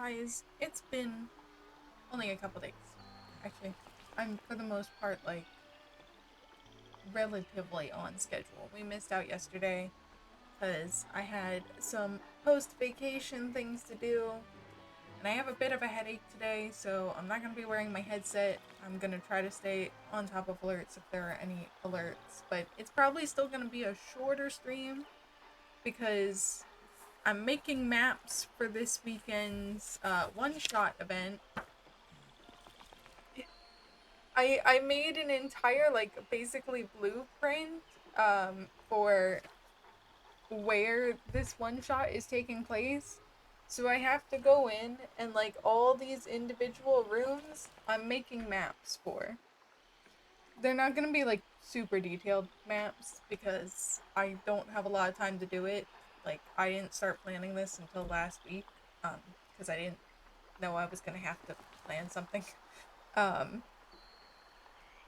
guys, it's been only a couple days. Actually, I'm for the most part like relatively on schedule. We missed out yesterday because I had some post-vacation things to do, and I have a bit of a headache today, so I'm not going to be wearing my headset. I'm going to try to stay on top of alerts if there are any alerts, but it's probably still going to be a shorter stream because I'm making maps for this weekend's one-shot event. I made an entire, like, basically blueprint for where this one-shot is taking place. So I have to go in and, like, all these individual rooms I'm making maps for. They're not gonna be, like, super detailed maps because I don't have a lot of time to do it. Like, I didn't start planning this until last week, because I didn't know I was gonna have to plan something. Um,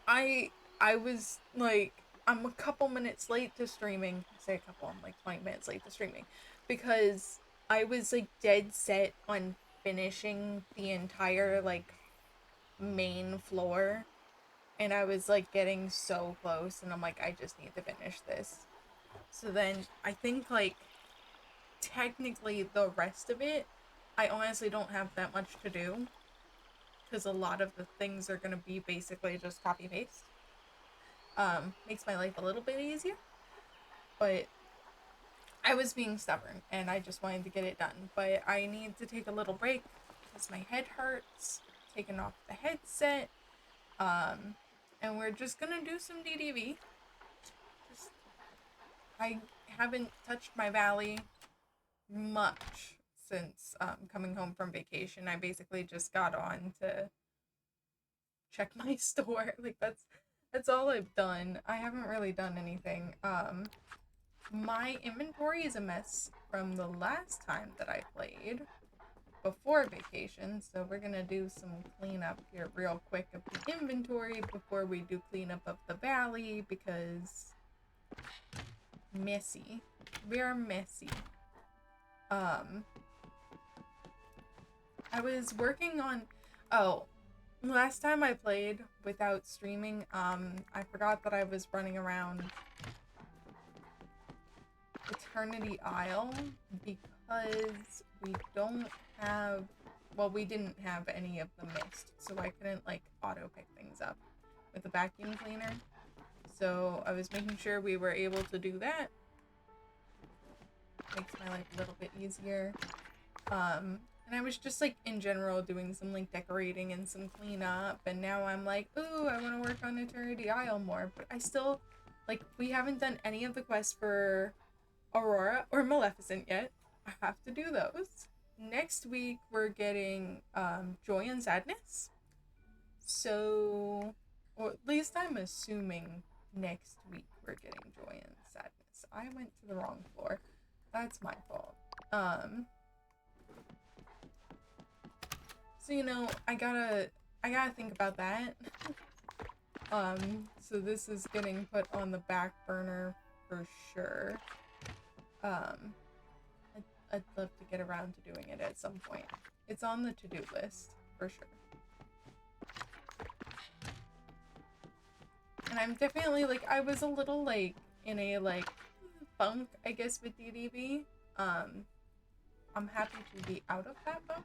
I I was like, I'm a couple minutes late to streaming. I say a couple, I'm like 20 minutes late to streaming because I was like dead set on finishing the entire like main floor, and I was like getting so close, and I'm like, I just need to finish this. So then I think like technically the rest of it, I honestly don't have that much to do because a lot of the things are going to be basically just copy paste. Makes my life a little bit easier, but I was being stubborn and I just wanted to get it done. But I need to take a little break because my head hurts, taking off the headset, um, and we're just gonna do some DDV. Just, I haven't touched my valley much since coming home from vacation. I basically just got on to check my store. Like that's all I've done. I haven't really done anything. My inventory is a mess from the last time that I played before vacation, so we're gonna do some cleanup here real quick of the inventory before we do cleanup of the valley because messy. We're messy. I was working on last time I played without streaming, I forgot that I was running around Eternity Isle because we don't have, well, we didn't have any of the mist, so I couldn't like auto pick things up with the vacuum cleaner. So I was making sure we were able to do that. Makes my life a little bit easier. And I was just like in general doing some like decorating and some cleanup, and now I'm like, ooh, I want to work on Eternity Isle more, but I still, like, we haven't done any of the quests for Aurora or Maleficent yet. I have to do those. Next week we're getting Joy and Sadness. So, or at least I'm assuming next week we're getting Joy and Sadness. I went to the wrong floor. That's my fault. So you know, I gotta think about that. So this is getting put on the back burner for sure. I'd love to get around to doing it at some point. It's on the to-do list, for sure. And I'm definitely, like, I was a little, like, in a, like, funk, I guess, with DDB. I'm happy to be out of that funk.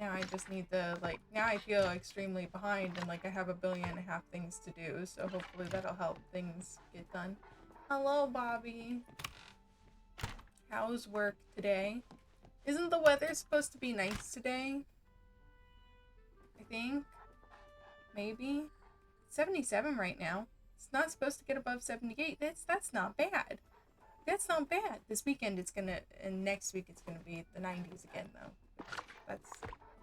Now I just need to, like, now I feel extremely behind and, like, I have 1.5 billion things to do, so hopefully that'll help things get done. Hello, Bobby. How's work today? Isn't the weather supposed to be nice today? I think. Maybe. It's 77 right now. It's not supposed to get above 78. That's not bad. That's not bad. This weekend it's gonna, and next week it's gonna be the 90s again though.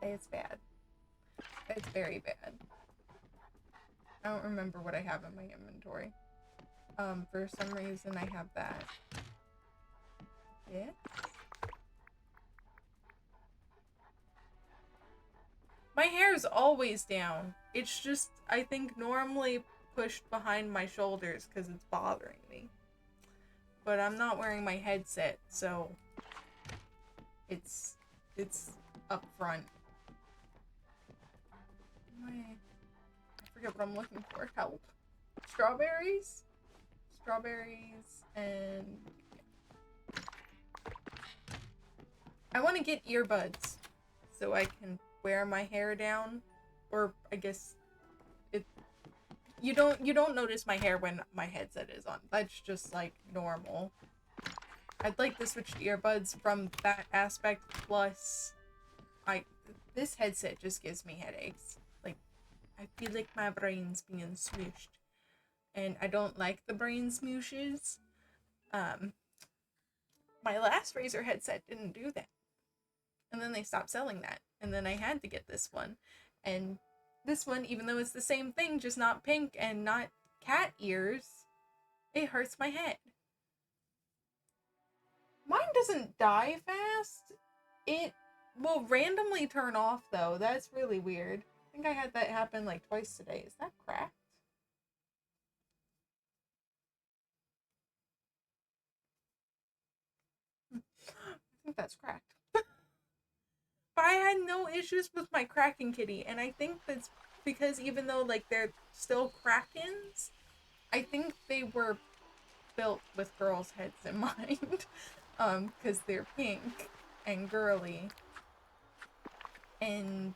It's bad. It's very bad. I don't remember what I have in my inventory. For some reason I have that. Yes. My hair is always down. It's just, I think, normally pushed behind my shoulders because it's bothering me. But I'm not wearing my headset, so it's up front. I forget what I'm looking for. Help. Strawberries? Strawberries and... I want to get earbuds so I can wear my hair down. Or I guess it... You don't notice my hair when my headset is on. That's just like normal. I'd like to switch to earbuds from that aspect, plus this headset just gives me headaches. Like, I feel like my brain's being smooshed. And I don't like the brain smooshes. My last Razer headset didn't do that. And then they stopped selling that. And then I had to get this one. And this one, even though it's the same thing, just not pink and not cat ears, it hurts my head. Mine doesn't die fast. It will randomly turn off, though. That's really weird. I think I had that happen like twice today. Is that cracked? I think that's cracked. But I had no issues with my Kraken kitty, and I think that's because even though like they're still Krakens, I think they were built with girls' heads in mind. Because they're pink and girly. And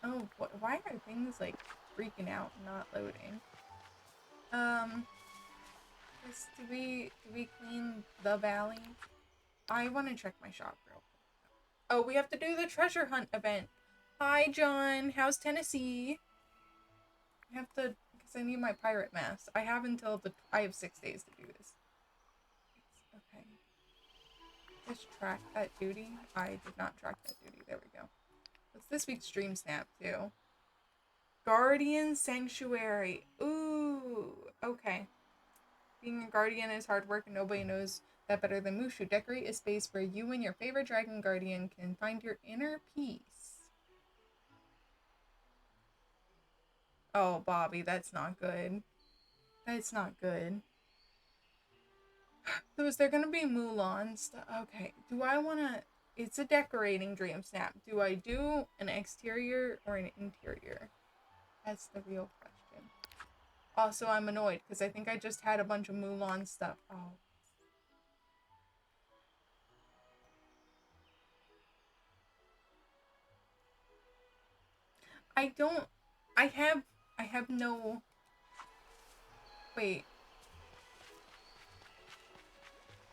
oh, why are things like freaking out and not loading? Do we clean the valley? I want to check my shop real quick. Oh, we have to do the treasure hunt event. Hi, John. How's Tennessee? I have to, because I need my pirate mask. I have 6 days to do this. Okay. Just track that duty. I did not track that duty. There we go. What's this week's Dreamsnap, too? Guardian Sanctuary. Ooh, okay. Being a guardian is hard work and nobody knows that better than Mushu. Decorate a space where you and your favorite dragon guardian can find your inner peace. Oh, Bobby, that's not good. That's not good. So is there gonna be Mulans? Okay, do I wanna... It's a decorating Dreamsnap. Do I do an exterior or an interior? That's the real question. Also, I'm annoyed because I think I just had a bunch of Mulan stuff. Oh. I have no... Wait.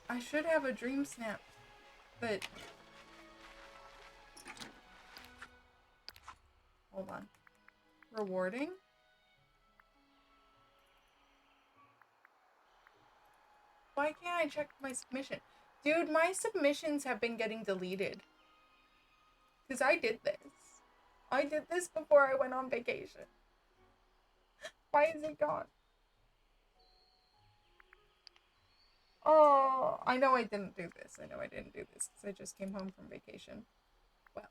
I should have a Dreamsnap, but... Hold on. Rewarding? Why can't I check my submission? Dude, my submissions have been getting deleted. Because I did this. I did this before I went on vacation. Why is it gone? Oh, I know I didn't do this. I know I didn't do this because I just came home from vacation. Well,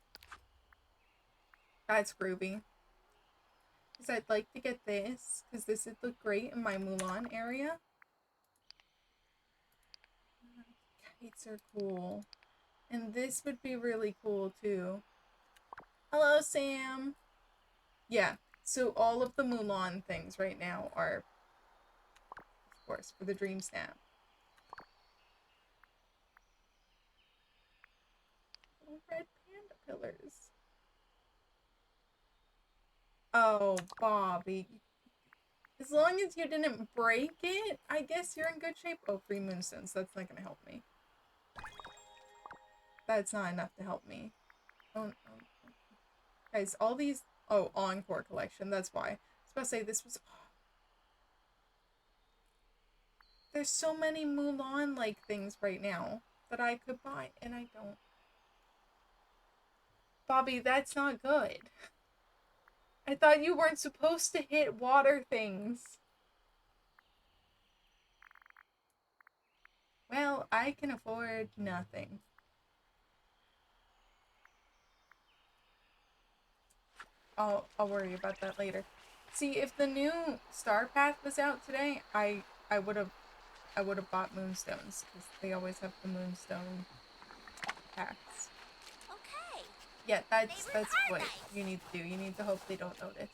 that's groovy. Because I'd like to get this because this would look great in my Mulan area. Kites are cool. And this would be really cool too. Hello, Sam. Yeah, so all of the Mulan things right now are, of course, for the Dreamsnap. Little red panda pillars. Oh, Bobby. As long as you didn't break it, I guess you're in good shape. Oh, free moonstones. That's not gonna help me. That's not enough to help me. Oh. Guys, all these... Oh, Encore collection. That's why. I was about to say this was... There's so many Mulan-like things right now that I could buy, and I don't. Bobby, that's not good. I thought you weren't supposed to hit water things. Well, I can afford nothing. I'll worry about that later. See, if the new Star Path was out today, I would have bought Moonstones because they always have the Moonstone packs. Okay. Yeah, that's what you need to do. You need to hope they don't notice.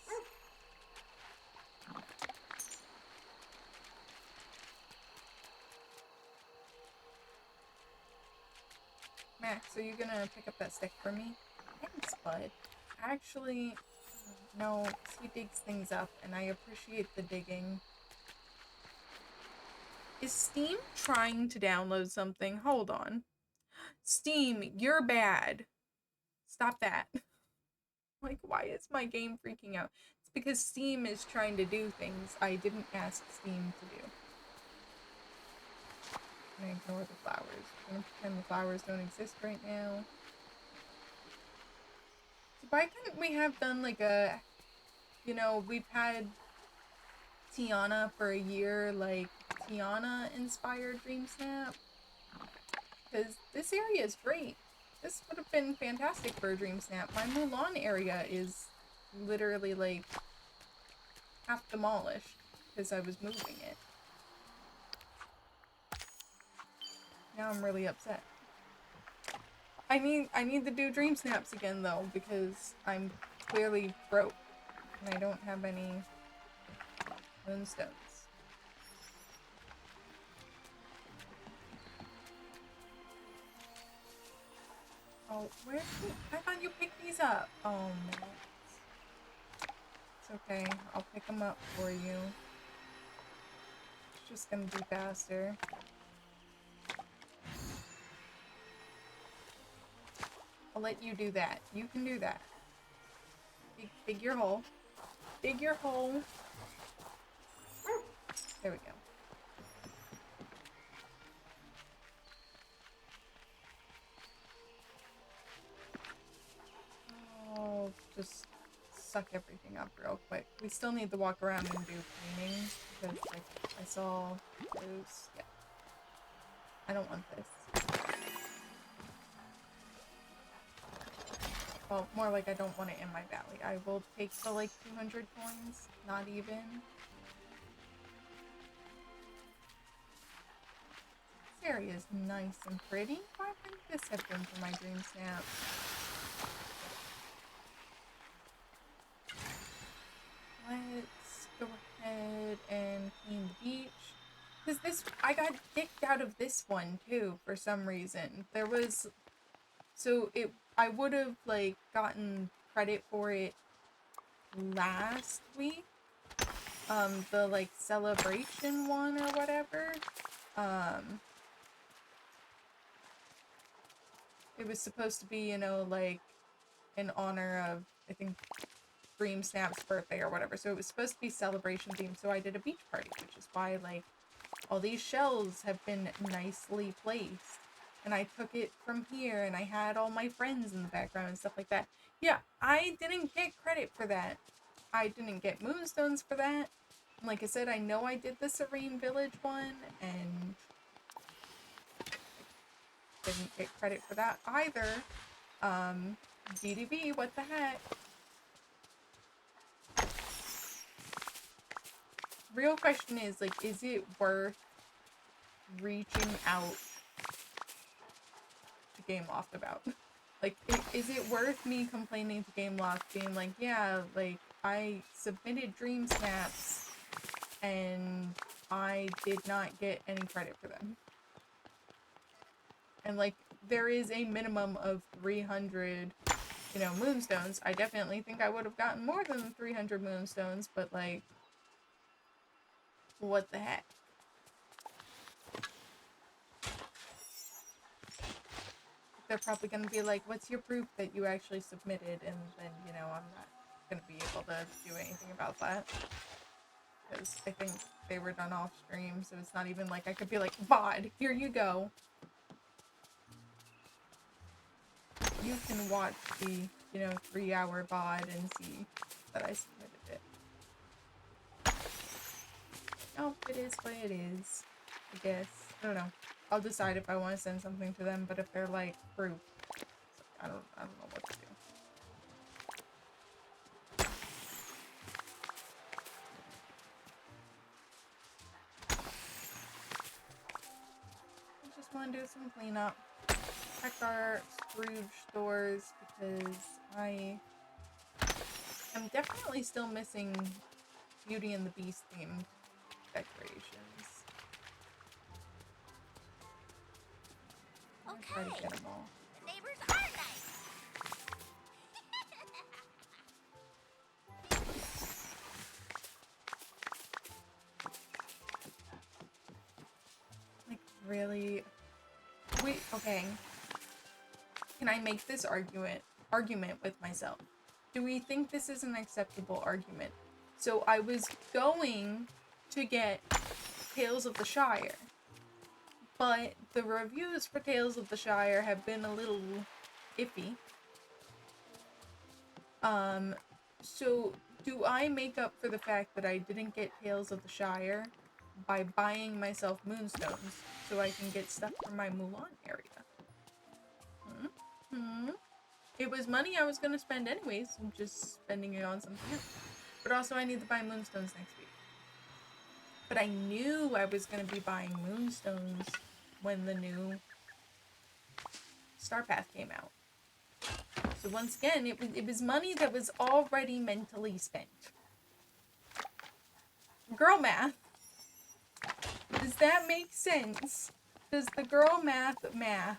Max, are you gonna pick up that stick for me? Thanks, bud. Actually, no, he digs things up, and I appreciate the digging. Is Steam trying to download something? Hold on. Steam, you're bad. Stop that. Like, why is my game freaking out? It's because Steam is trying to do things I didn't ask Steam to do. I'm gonna ignore the flowers. I'm gonna pretend the flowers don't exist right now. So why couldn't we have done like a, you know, we've had Tiana for a year, like Tiana inspired Dreamsnap? Because this area is great. This would have been fantastic for a Dreamsnap. My Mulan area is literally like half demolished because I was moving it. Now I'm really upset. I need to do Dreamsnaps again though, because I'm clearly broke and I don't have any moonstones. Oh, where's I thought you picked these up. Oh man. It's okay. I'll pick them up for you. It's just gonna be faster. I'll let you do that. You can do that. Dig your hole. Dig your hole. There we go. Oh, just suck everything up real quick. We still need to walk around and do cleaning because, like, I saw those. Yeah. I don't want this. Well, more like I don't want it in my valley. I will take the, like, 200 coins. Not even. This area is nice and pretty. Why wouldn't this have been for my Dreamsnap? Let's go ahead and clean the beach. Because this, I got kicked out of this one too for some reason. There was, so it, I would have like gotten credit for it last week. The like celebration one or whatever. It was supposed to be, you know, like in honor of, I think, Dreamsnap's birthday or whatever. So it was supposed to be celebration themed. So I did a beach party, which is why like all these shells have been nicely placed. And I took it from here and I had all my friends in the background and stuff like that. Yeah, I didn't get credit for that. I didn't get moonstones for that. And like I said, I know I did the Serene Village one and didn't get credit for that either. DDV, what the heck? Real question is, like, is it worth reaching out to Gameloft about? Like, is it worth me complaining to Gameloft, being like, yeah, like, I submitted Dreamsnaps and I did not get any credit for them. And, like, there is a minimum of 300, you know, moonstones. I definitely think I would have gotten more than 300 moonstones, but, like, what the heck? They're probably going to be like, what's your proof that you actually submitted? And then, you know, I'm not going to be able to do anything about that. Because I think they were done off stream, so it's not even like I could be like, VOD, here you go. You can watch the, you know, 3-hour VOD and see that I submitted it. Oh, it is what it is, I guess. I don't know. I'll decide if I want to send something to them, but if they're like, proof, I don't know what to do. I just want to do some cleanup. check our Scrooge stores because I am definitely still missing Beauty and the Beast themed decorations. I'm gonna try to get them all. The neighbors are nice. Like, really? Wait, okay. Can I make this argument with myself? Do we think this is an acceptable argument? So I was going to get Tales of the Shire, but the reviews for Tales of the Shire have been a little iffy. So do I make up for the fact that I didn't get Tales of the Shire by buying myself moonstones so I can get stuff from my Mulan area? It was money I was gonna spend anyways, I'm just spending it on something else. But also I need to buy moonstones next week. But I knew I was gonna be buying moonstones when the new Star Path came out. So once again, it was money that was already mentally spent. Girl math. Does that make sense? Does the girl math math?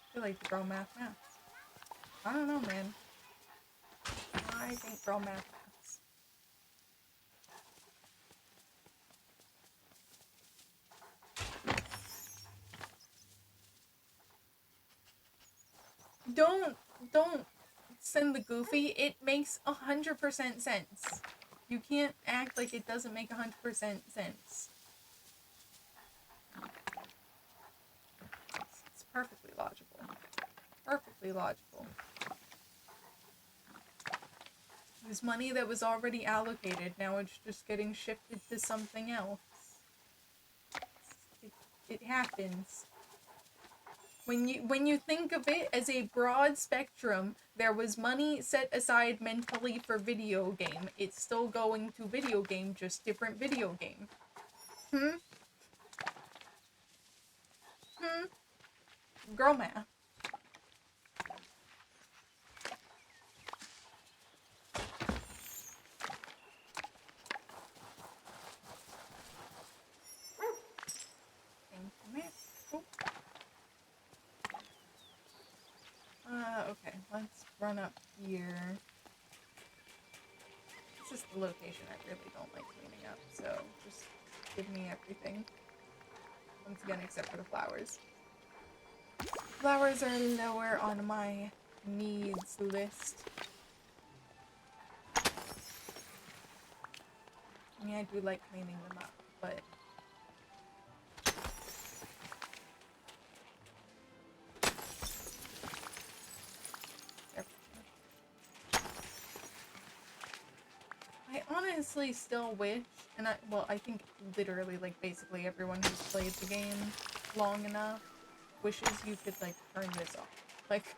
I feel like the girl math maths. I don't know, man. I think girl math maths. Don't send the goofy. It makes 100% sense. You can't act like it doesn't make 100% sense. It's perfectly logical. Perfectly logical. There's money that was already allocated, now it's just getting shifted to something else. It happens. When you think of it as a broad spectrum, there was money set aside mentally for video game. It's still going to video game, just different video game. Girl math. Okay, let's run up here. This is the location I really don't like cleaning up, so just give me everything. Once again, except for the flowers. Flowers are lower on my needs list. I mean, I do like cleaning them up, but... I honestly still wish, and I think literally, like, basically everyone who's played the game long enough wishes you could, like, turn this off. Like,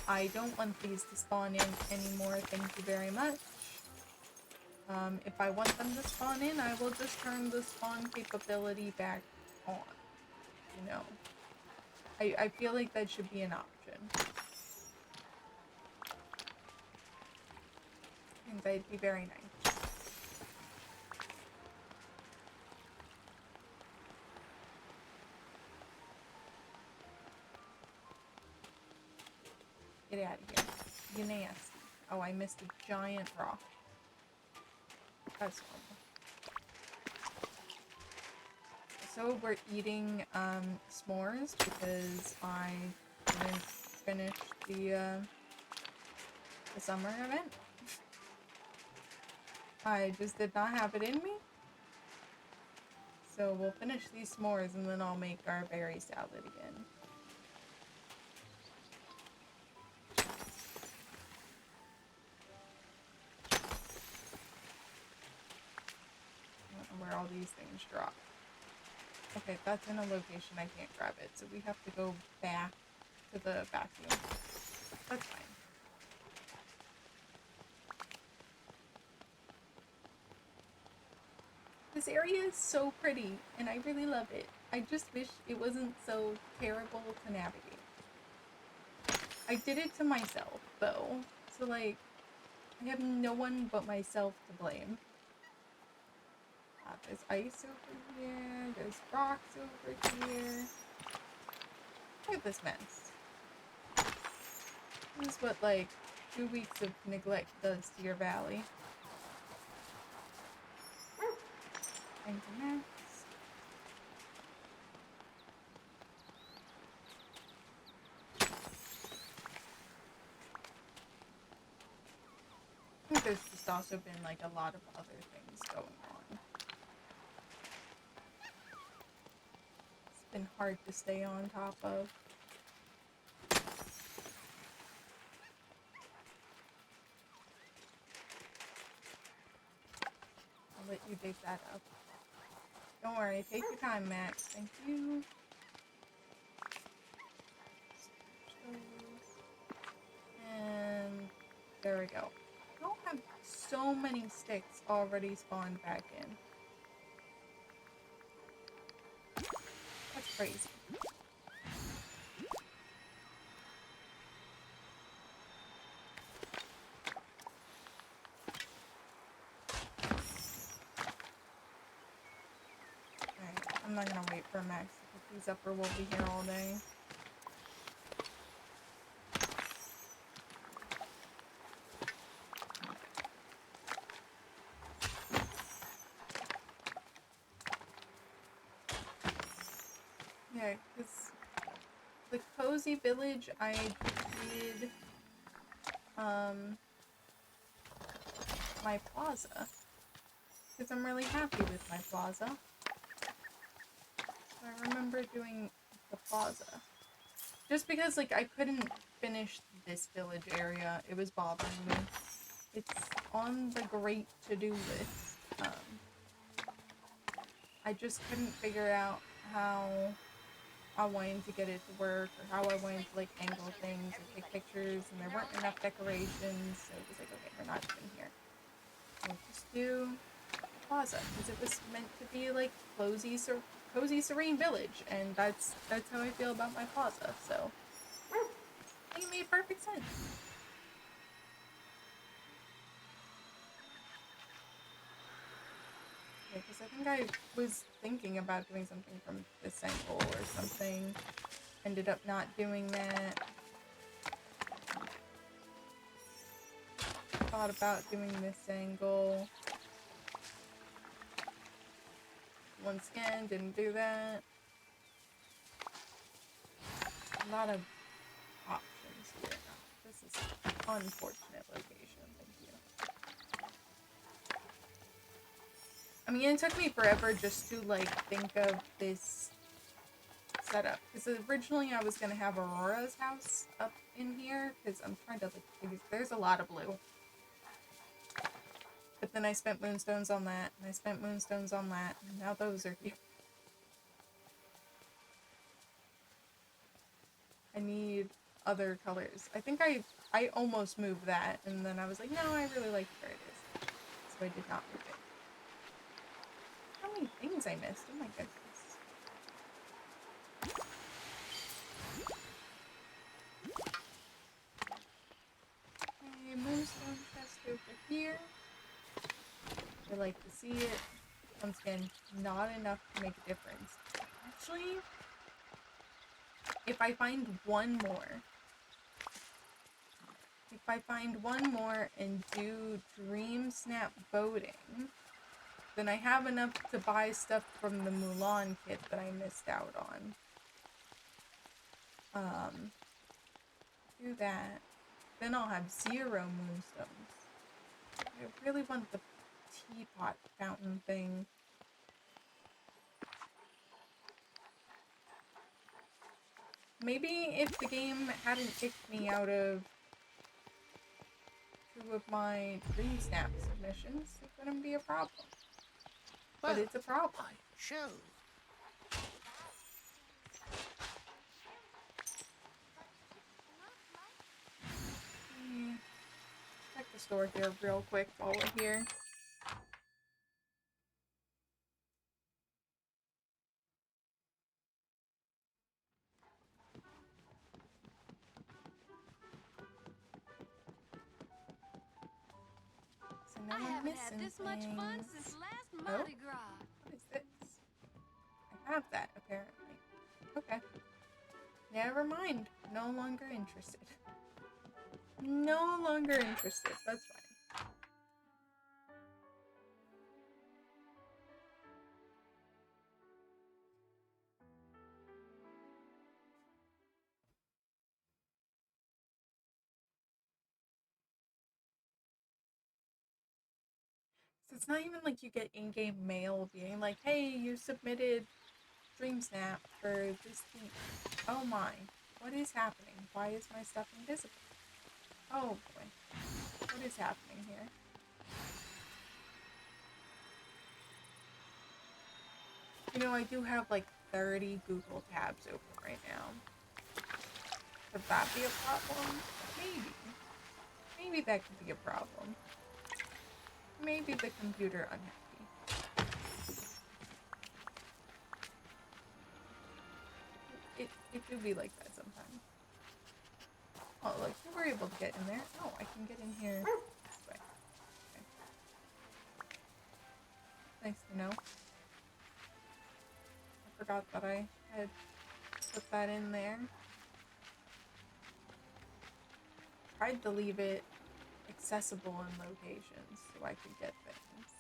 I don't want these to spawn in anymore, thank you very much. If I want them to spawn in, I will just turn the spawn capability back on. You know? I feel like that should be an option. I think that'd be very nice. Get out of here. You nasty. Oh, I missed a giant rock. That's horrible. So we're eating s'mores because I didn't finish the summer event. I just did not have it in me. So we'll finish these s'mores and then I'll make our berry salad again. I don't know where all these things drop. Okay, that's in a location I can't grab it, so we have to go back to the vacuum. That's fine. This area is so pretty, and I really love it. I just wish it wasn't so terrible to navigate. I did it to myself, though. So, like, I have no one but myself to blame. There's ice over here. There's rocks over here. Look at this mess. This is what, like, 2 weeks of neglect does to your valley. Thank you, Max. I think there's just also been, like, a lot of other things going on. It's been hard to stay on top of. I'll let you dig that up. Don't worry, take your time, Max. Thank you. And there we go. I don't have so many sticks already spawned back in. That's crazy. Alright, I'm not gonna wait for Max to pick these up or we'll be here all day. Yeah, because the cozy village I did my plaza. Because I'm really happy with my plaza. So I remember doing the plaza. Just because, like, I couldn't finish this village area. It was bothering me. It's on the great to-do list. I just couldn't figure out how I wanted to get it to work, or how I wanted to, like, angle things or take pictures, and there weren't enough decorations, so it was like, okay, we're not even here. We'll just do plaza, because it was meant to be, like, cozy, serene village, and that's how I feel about my plaza, so I think it made perfect sense. Yeah, because I think I was thinking about doing something from this angle or something. Ended up not doing that. Thought about doing this angle. Once again, didn't do that. A lot of options here. No, this is an unfortunate location. Thank you. I mean, it took me forever just to, like, think of this setup. Because originally I was going to have Aurora's house up in here. Because I'm trying to, like, there's a lot of blue. But then I spent moonstones on that, and I spent moonstones on that, and now those are here. I need other colors. I think I almost moved that, and then I was like, no, I really like where it is. So I did not move it. How many things I missed? Oh my goodness. Okay, moonstone chest over here. I like to see it. Once again, not enough to make a difference. Actually, if I find one more, and do Dreamsnap boating, then I have enough to buy stuff from the Mulan kit that I missed out on. Do that. Then I'll have 0 moonstones. I really want the teapot fountain thing. Maybe if the game hadn't kicked me out of 2 of my Dreamsnap submissions, it wouldn't be a problem. But it's a problem. Show. Check the store here real quick while we're here. haven't had this much fun since last Mardi Gras. What is this? I have that, apparently. Okay. Never mind. No longer interested. No longer interested. That's fine. So it's not even like you get in-game mail being like, hey, you submitted Dreamsnap for this thing. Oh my. What is happening? Why is my stuff invisible? Oh boy. What is happening here? You know, I do have like 30 Google tabs open right now. Could that be a problem? Maybe. Maybe that could be a problem. Maybe the computer unhappy. It do be like that sometimes. Oh, look, you were able to get in there. Oh, I can get in here this way. Okay. Nice to know. I forgot that I had put that in there. Tried to leave it accessible in locations so I could get things.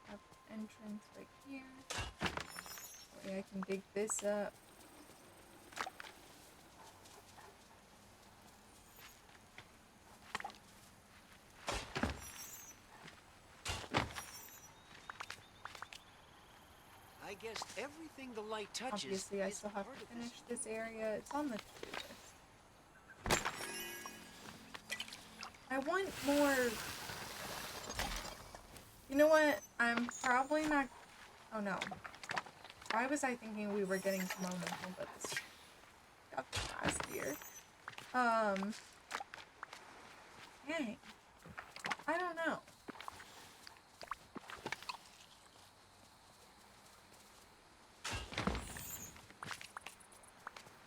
Have entrance right here. That way I can dig this up. I guess everything the light touches. Obviously, I still have to finish this area. It's on the to-do list. I want more. You know what? I'm probably not. Oh no. Why was I thinking we were getting kimono but this got this last year? Dang. I don't know.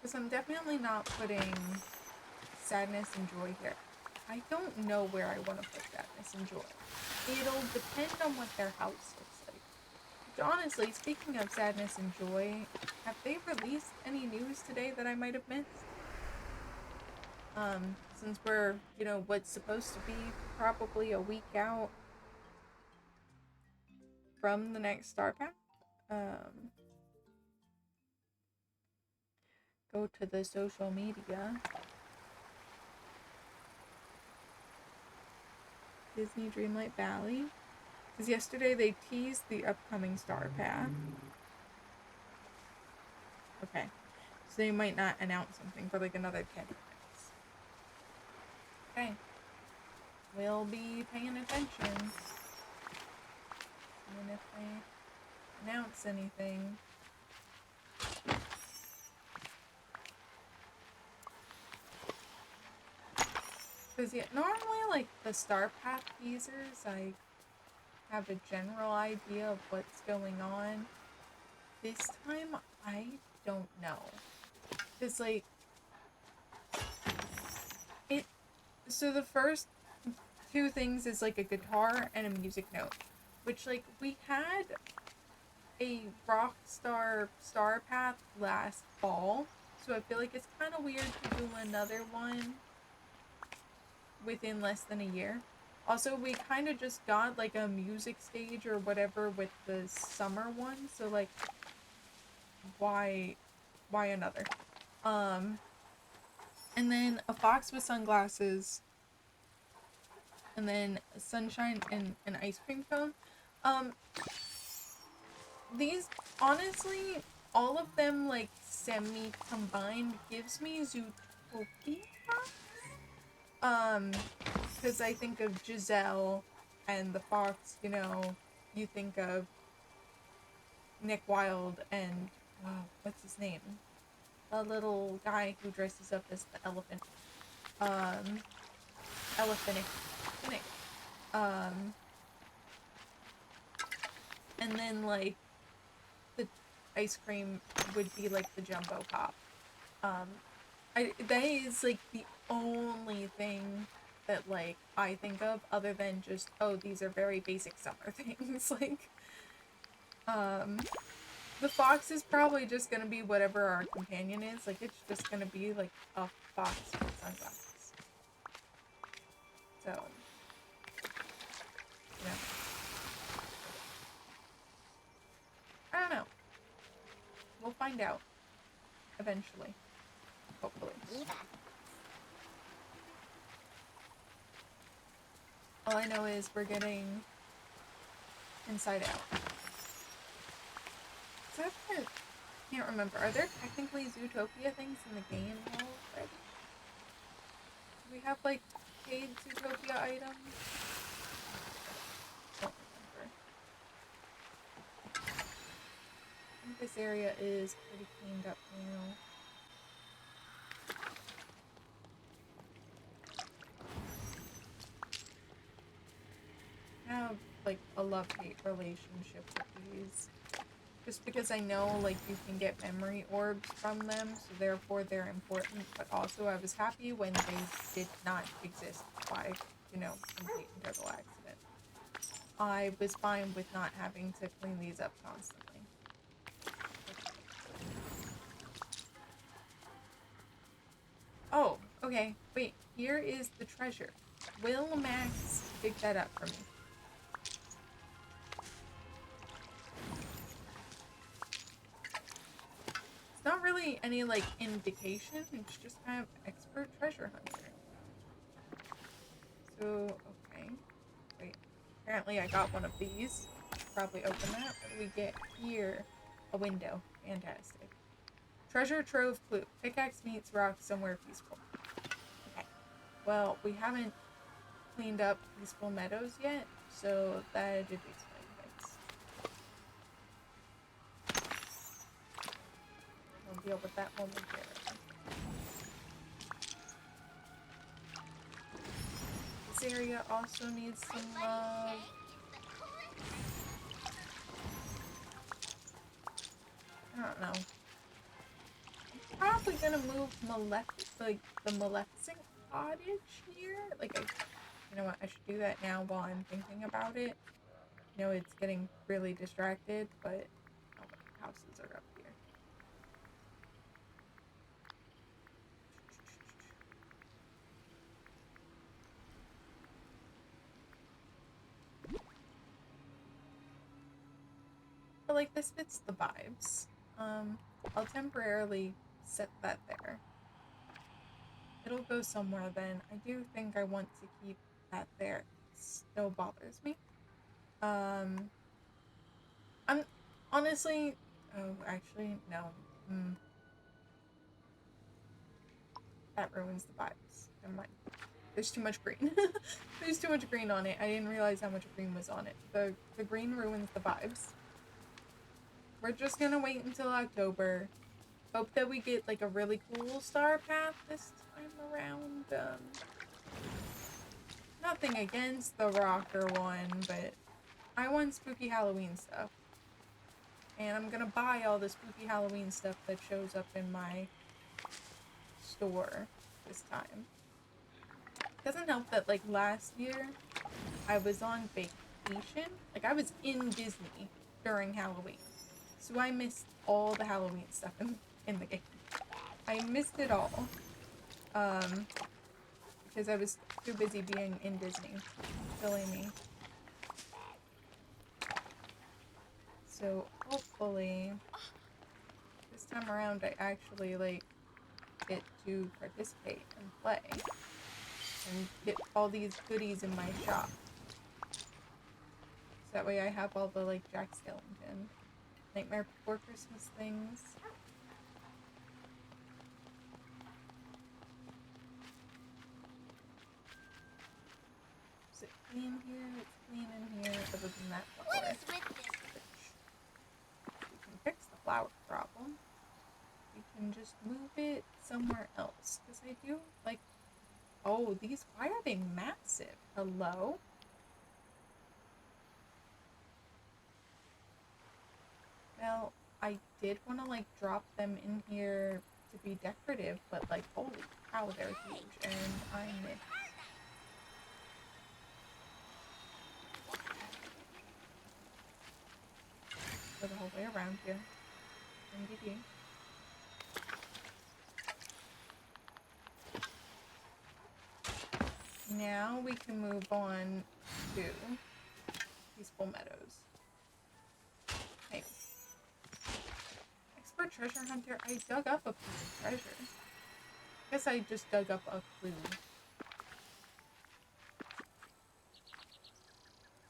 Because I'm definitely not putting sadness and joy here. I don't know where I want to put sadness and joy. It'll depend on what their house looks like. Which honestly, speaking of sadness and joy, have they released any news today that I might have missed? Since we're, you know, what's supposed to be probably a week out from the next Star Pack. Go to the social media. Disney Dreamlight Valley. Because yesterday they teased the upcoming Star Path. Okay. So they might not announce something for like another 10 minutes. Okay. We'll be paying attention. And if they announce anything. Because yeah, normally like the Star Path teasers, I have a general idea of what's going on. This time, I don't know. Because like, so the first two things is like a guitar and a music note. Which like, we had a Rockstar Star Path last fall. So I feel like it's kind of weird to do another one within less than a year. Also, we kind of just got like a music stage or whatever with the summer one, so like, why another? And then a fox with sunglasses, and then sunshine and an ice cream cone. These honestly, all of them like semi combined gives me Zootopia. Because I think of Giselle and the fox, you know, you think of Nick Wilde and, what's his name? The little guy who dresses up as the elephant. Elephanic. And then, like, the ice cream would be, like, the Jumbo Pop. That is, like, the only thing that, like, I think of other than just, oh, these are very basic summer things. Like, the fox is probably just gonna be whatever our companion is. Like, it's just gonna be, like, a fox with sunglasses. So, you know. I don't know. We'll find out. Eventually. Hopefully. All I know is we're getting Inside Out. So I can't remember. Are there technically Zootopia things in the game already? Do we have, like, paid Zootopia items? Don't remember. I think this area is pretty cleaned up now. I have, like, a love-hate relationship with these. Just because I know, like, you can get memory orbs from them, so therefore they're important, but also I was happy when they did not exist by, you know, complete and total accident. I was fine with not having to clean these up constantly. Oh, okay, wait, here is the treasure. Will Max dig that up for me? It's not really any, like, indication, it's just kind of expert treasure hunter. So, okay. Wait, apparently I got one of these. Probably open that. What do we get here? A window. Fantastic. Treasure trove clue. Pickaxe meets rock somewhere peaceful. Okay. Well, we haven't cleaned up Peaceful Meadows yet, so that did explain things. We'll deal with that momentarily. This area also needs some love. I don't know. I'm probably gonna move the Maleficent cottage here. Like, you know what? I should do that now while I'm thinking about it. You know, it's getting really distracted, but how many houses are up here? But, like, this fits the vibes. I'll temporarily set that there. It'll go somewhere then. I do think I want to keep that there. It still bothers me. I'm honestly, oh, actually, no. That ruins the vibes. Never mind. There's too much green. There's too much green on it. I didn't realize how much green was on it. The green ruins the vibes. We're just gonna wait until October. Hope that we get, like, a really cool star path this time around. Nothing against the rocker one, but I want spooky Halloween stuff. And I'm gonna buy all the spooky Halloween stuff that shows up in my store this time. Doesn't help that, like, last year I was on vacation. Like, I was in Disney during Halloween. So I missed all the Halloween stuff in the game. I missed it all. Because I was too busy being in Disney. Silly me. So hopefully this time around I actually, like, get to participate and play. And get all these goodies in my shop. So that way I have all the, like, Jack Skellington, Nightmare Before Christmas things. Is it clean here? It's clean in here, other than that flower. Which we can fix the flower problem. We can just move it somewhere else. Because I do, like, oh, these, why are they massive? Hello? Well, I did want to, like, drop them in here to be decorative, but, like, holy cow, they're huge, and I missed. way around here. NDD. Now we can move on to Peaceful Meadows. Hey. Expert treasure hunter, I dug up a piece of treasure. Guess I just dug up a clue.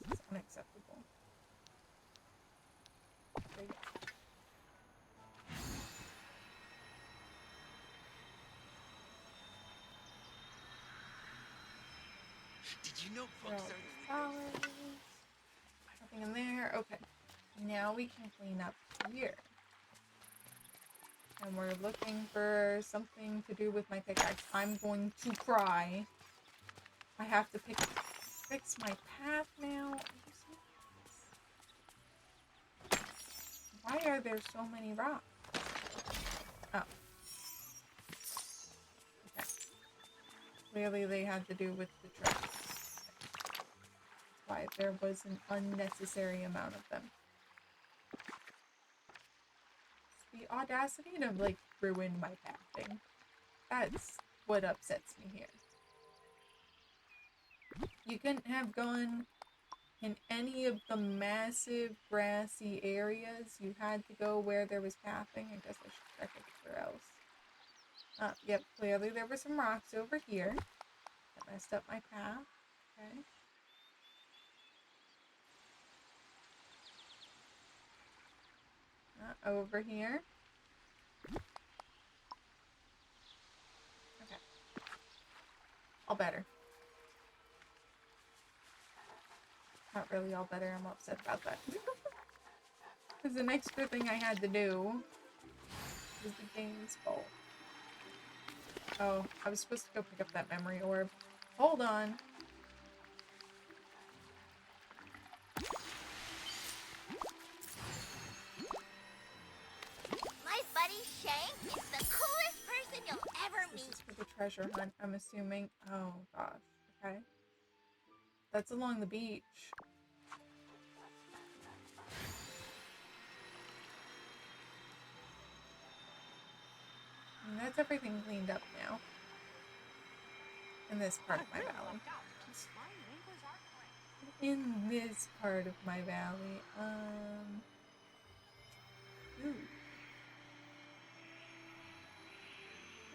This is unacceptable. There you go. Did you know books are the Flowers. Nothing in there. Okay. Now we can clean up here. And we're looking for something to do with my pickaxe. I'm going to cry. I have to fix my path now. Why are there so many rocks? Oh. Okay. Clearly they had to do with the treasure. That's why there was an unnecessary amount of them. The audacity to, like, ruin my pathing. That's what upsets me here. You couldn't have gone in any of the massive grassy areas. You had to go where there was pathing. I guess I should check everywhere else. Yep, clearly there were some rocks over here that messed up my path. Okay. Over here. Okay. All better. Not really all better. I'm upset about that. Because the next good thing I had to do was the game's fault. Oh, I was supposed to go pick up that memory orb. Hold on. My buddy Shank is the coolest person you'll ever This meet. is for the treasure hunt, I'm assuming. Oh, gosh. Okay. That's along the beach. And that's everything cleaned up now. In this part of my valley. In this part of my valley. Ooh.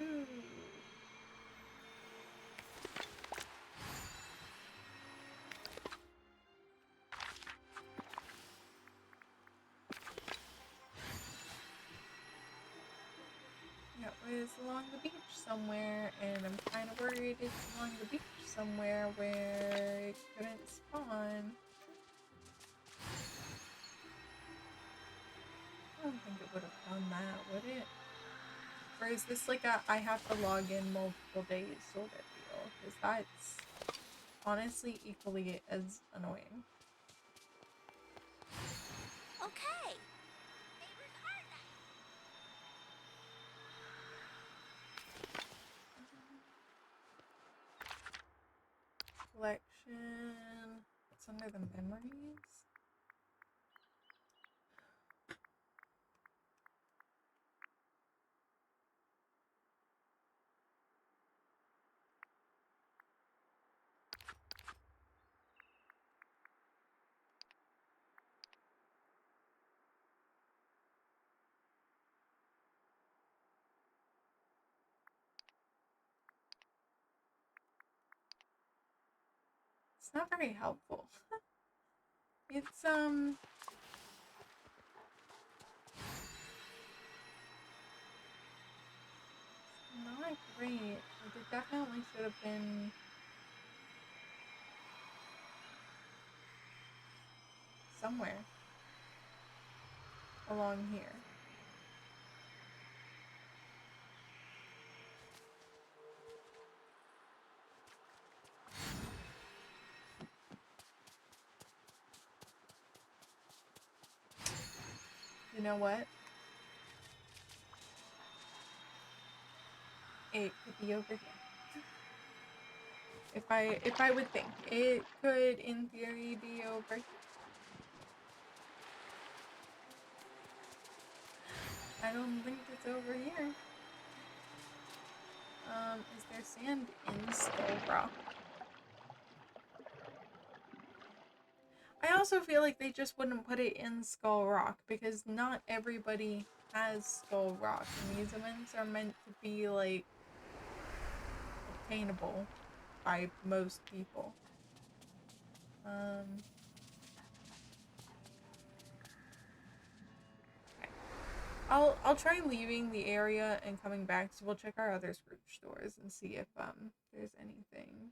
Ooh. Yeah, it was along the beach somewhere, and I'm kind of worried it's along the beach somewhere where it couldn't spawn. I don't think it would have done that, would it? Or is this like a I have to log in multiple days sort of deal? Because that's honestly equally as annoying. Okay. Neighbors are nice. Collection. What's under the memories? It's not very helpful. It's not great. Like, it definitely should have been somewhere along here. You know what? It could be over here. If I would think, it could in theory be over here. I don't think it's over here. Is there sand in Skull Rock? I also feel like they just wouldn't put it in Skull Rock because not everybody has Skull Rock, and these events are meant to be like obtainable by most people. Okay. I'll try leaving the area and coming back, so we'll check our other Scrooge stores and see if there's anything.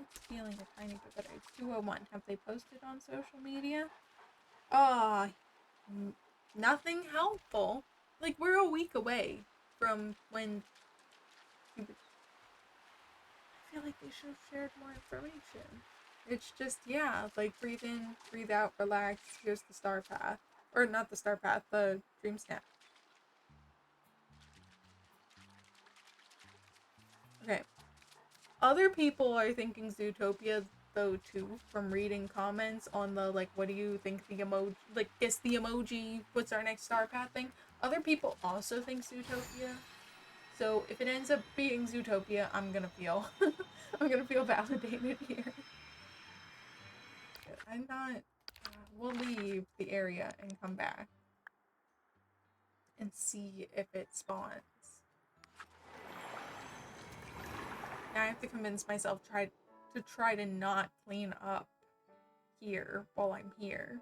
It's feeling a tiny bit better. It's 2:01. Have they posted on social media? Ah, nothing helpful. Like, we're a week away from when. I feel like they should have shared more information. It's just, yeah, like breathe in, breathe out, relax. Here's the star path. Or not the star path, the Dreamsnap. Okay. Other people are thinking Zootopia though too, from reading comments on the like, what do you think the emoji, like, guess the emoji, what's our next star path thing. Other people also think Zootopia. So if it ends up being Zootopia, I'm gonna feel I'm gonna feel validated here. I'm not. We'll leave the area and come back and see if it spawns. Now I have to convince myself try to not clean up here while I'm here.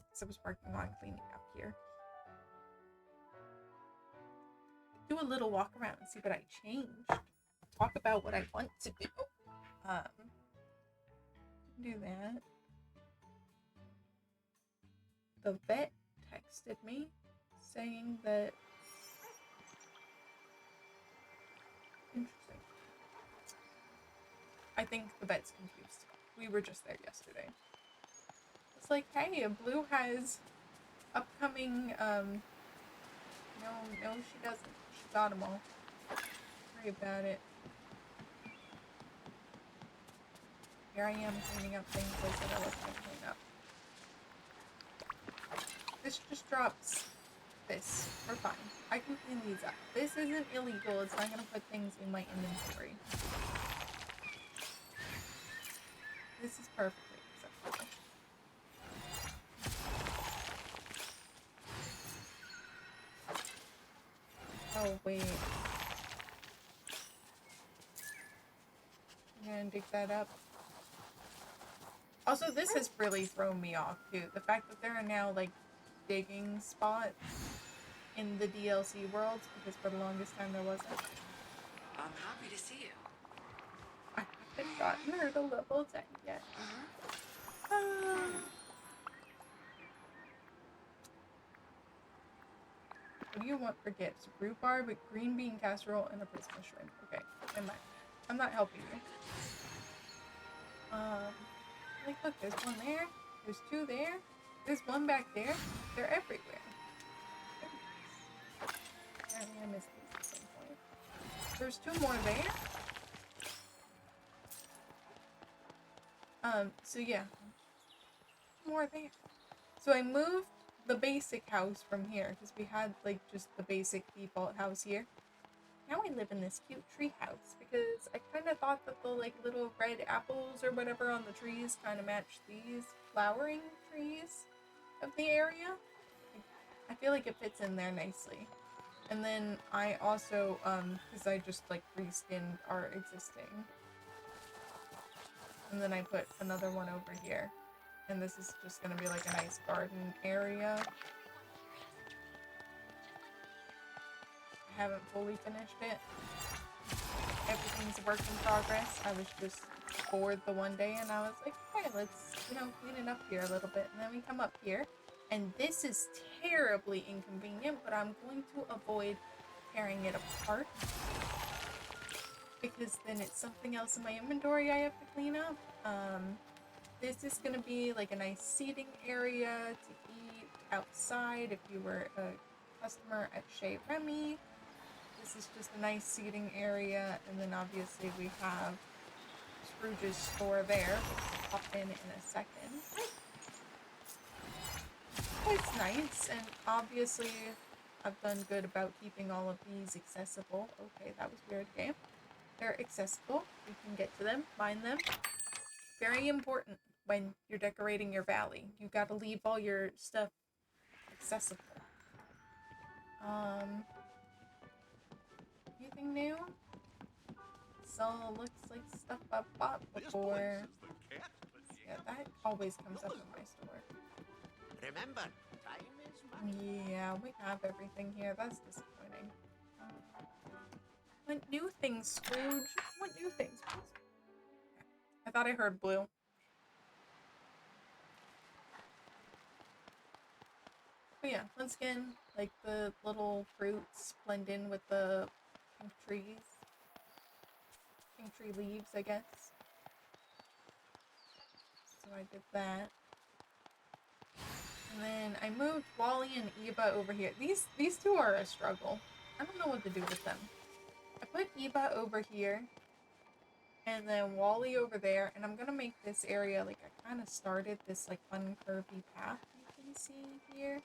Because I was working on cleaning up here. Do a little walk around and see what I changed. Talk about what I want to do. Do that. The vet texted me saying that. Interesting. I think the vet's confused. We were just there yesterday. It's like, hey, Blue has upcoming, no, she doesn't. She got them all. Sorry about it. Here I am cleaning up things I said I wasn't going to clean up. This just drops this. We're fine. I can clean these up. This isn't illegal. It's not going to put things in my inventory. This is perfectly acceptable. Oh, wait. I'm gonna dig that up. Also, this has really thrown me off, too. The fact that there are now, like, digging spots in the DLC worlds, because for the longest time there wasn't. I'm happy to see you. I haven't gotten her to level 10 yet. What do you want for gifts? Rhubarb, green bean casserole, and a pisma shrimp. Okay, never mind. I'm not helping you. Like, look, there's one there. There's two there. There's one back there. They're everywhere. Apparently I missed these at some point. There's two more there. So yeah. More there. So I moved the basic house from here, because we had, like, just the basic default house here. Now I live in this cute tree house, because I kind of thought that the, like, little red apples or whatever on the trees kind of match these flowering trees of the area. I feel like it fits in there nicely. And then I also, because I just, like, reskinned our existing. And then I put another one over here. And this is just gonna be, like, a nice garden area. I haven't fully finished it. Everything's a work in progress. I was just bored the one day and I was like, hey, let's, clean it up here a little bit. And then we come up here. And this is terribly inconvenient, but I'm going to avoid tearing it apart. Because then it's something else in my inventory I have to clean up. This is going to be like a nice seating area to eat outside if you were a customer at Chez Remy. This is just a nice seating area, and then obviously we have Scrooge's store there, which we'll pop in a second. It's nice, and obviously I've done good about keeping all of these accessible. Okay, that was weird, game. They're accessible. You can get to them, find them. Very important when you're decorating your valley. You gotta leave all your stuff accessible. Anything new? So looks like stuff I've bought before. Yeah, that always comes up in my store. Remember, time is money. Yeah, we have everything here. That's disappointing. What new things, Scrooge? What new things, please? I thought I heard blue. But yeah, once again, like the little fruits blend in with the pink trees. Pink tree leaves, I guess. So I did that. And then I moved Wally and Eva over here. These two are a struggle. I don't know what to do with them. I put Eva over here. And then Wally over there. And I'm gonna make this area, like I kind of started this like fun curvy path you can see here.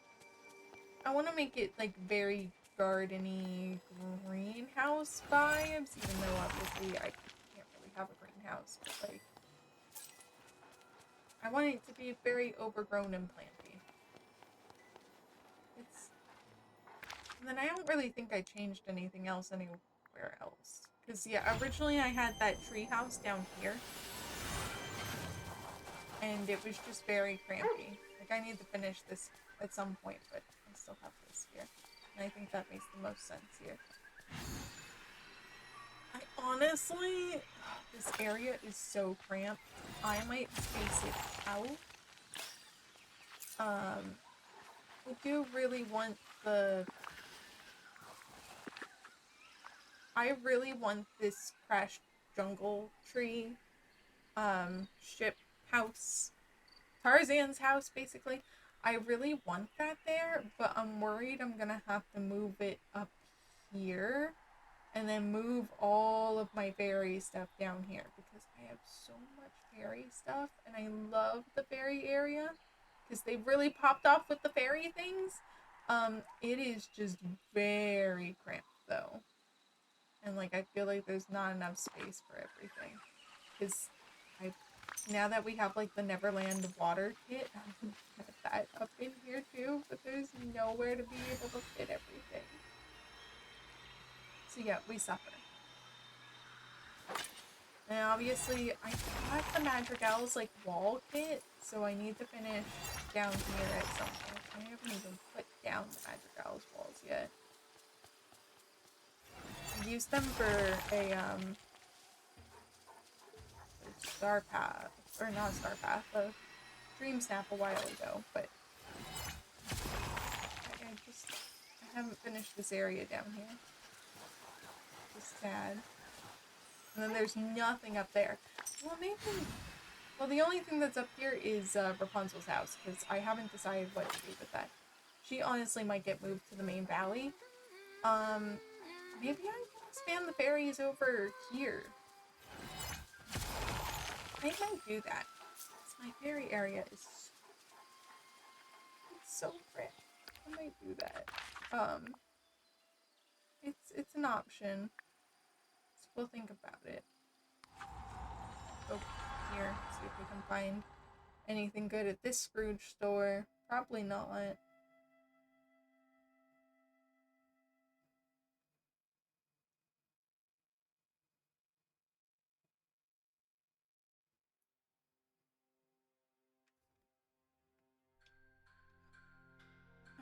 I want to make it like very gardeny greenhouse vibes, even though obviously I can't really have a greenhouse, but like I want it to be very overgrown and planty. And then I don't really think I changed anything else anywhere else. Because yeah, originally I had that tree house down here. And it was just very crampy. Like I need to finish this at some point, but I still have this here. And I think that makes the most sense here. I honestly, this area is so cramped. I might space it out. I do really want I really want this crashed jungle tree, ship house, Tarzan's house, basically. I really want that there, but I'm worried I'm gonna have to move it up here and then move all of my fairy stuff down here because I have so much fairy stuff and I love the fairy area because they've really popped off with the fairy things. It is just very cramped though. And like I feel like there's not enough space for everything. Because now that we have like the Neverland water kit, I would put that up in here too, but there's nowhere to be able to fit everything. So yeah, we suffer. And obviously I got the Madrigal's like wall kit, so I need to finish down here at some point. I haven't even put down the Madrigal's walls yet. I used them for a Star Path, or not Star Path, a Dreamsnap a while ago, but I haven't finished this area down here. Just sad. And then there's nothing up there. Well, maybe. Well, the only thing that's up here is Rapunzel's house, because I haven't decided what to do with that. She honestly might get moved to the main valley. Maybe I can expand the fairies over here. I might do that. My fairy area is so cramped. I might do that. It's an option. So we'll think about it. Go here, see if we can find anything good at this Scrooge store. Probably not.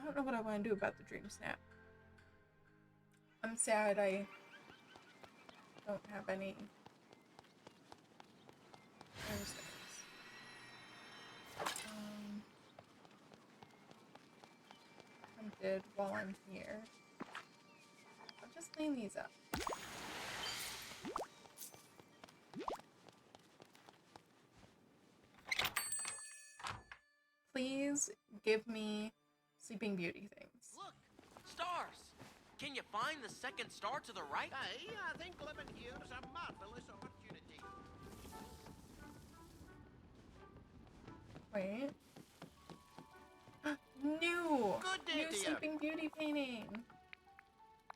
I don't know what I want to do about the Dreamsnap. I'm sad I don't have any. There's those. I'm good while I'm here. I'll just clean these up. Please give me Sleeping Beauty things. Look! Stars! Can you find the second star to the right? Hey, I think living here is a marvelous opportunity. Wait. New! Good day New to you. Sleeping Beauty painting!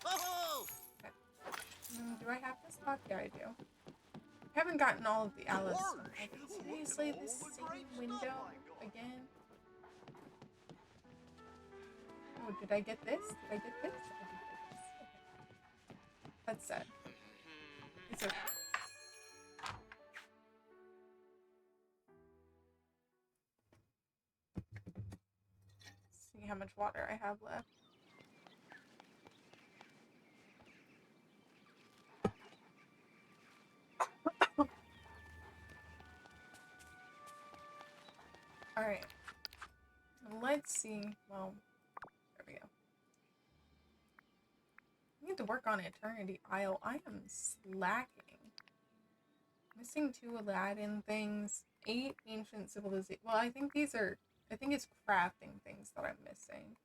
Oh! Okay. Do I have this lock? Yeah, I do. I haven't gotten all of the Alice. Like, seriously, this same window again? Oh, did I get this? Did I get this? I did get this. Okay. That's sad. It's okay. Let's see how much water I have left. Alright. Let's see. Well, there we go. I need to work on Eternity Isle. I am slacking. Missing 2 Aladdin things. 8 ancient civilization. Well, I think these are... I think it's crafting things that I'm missing.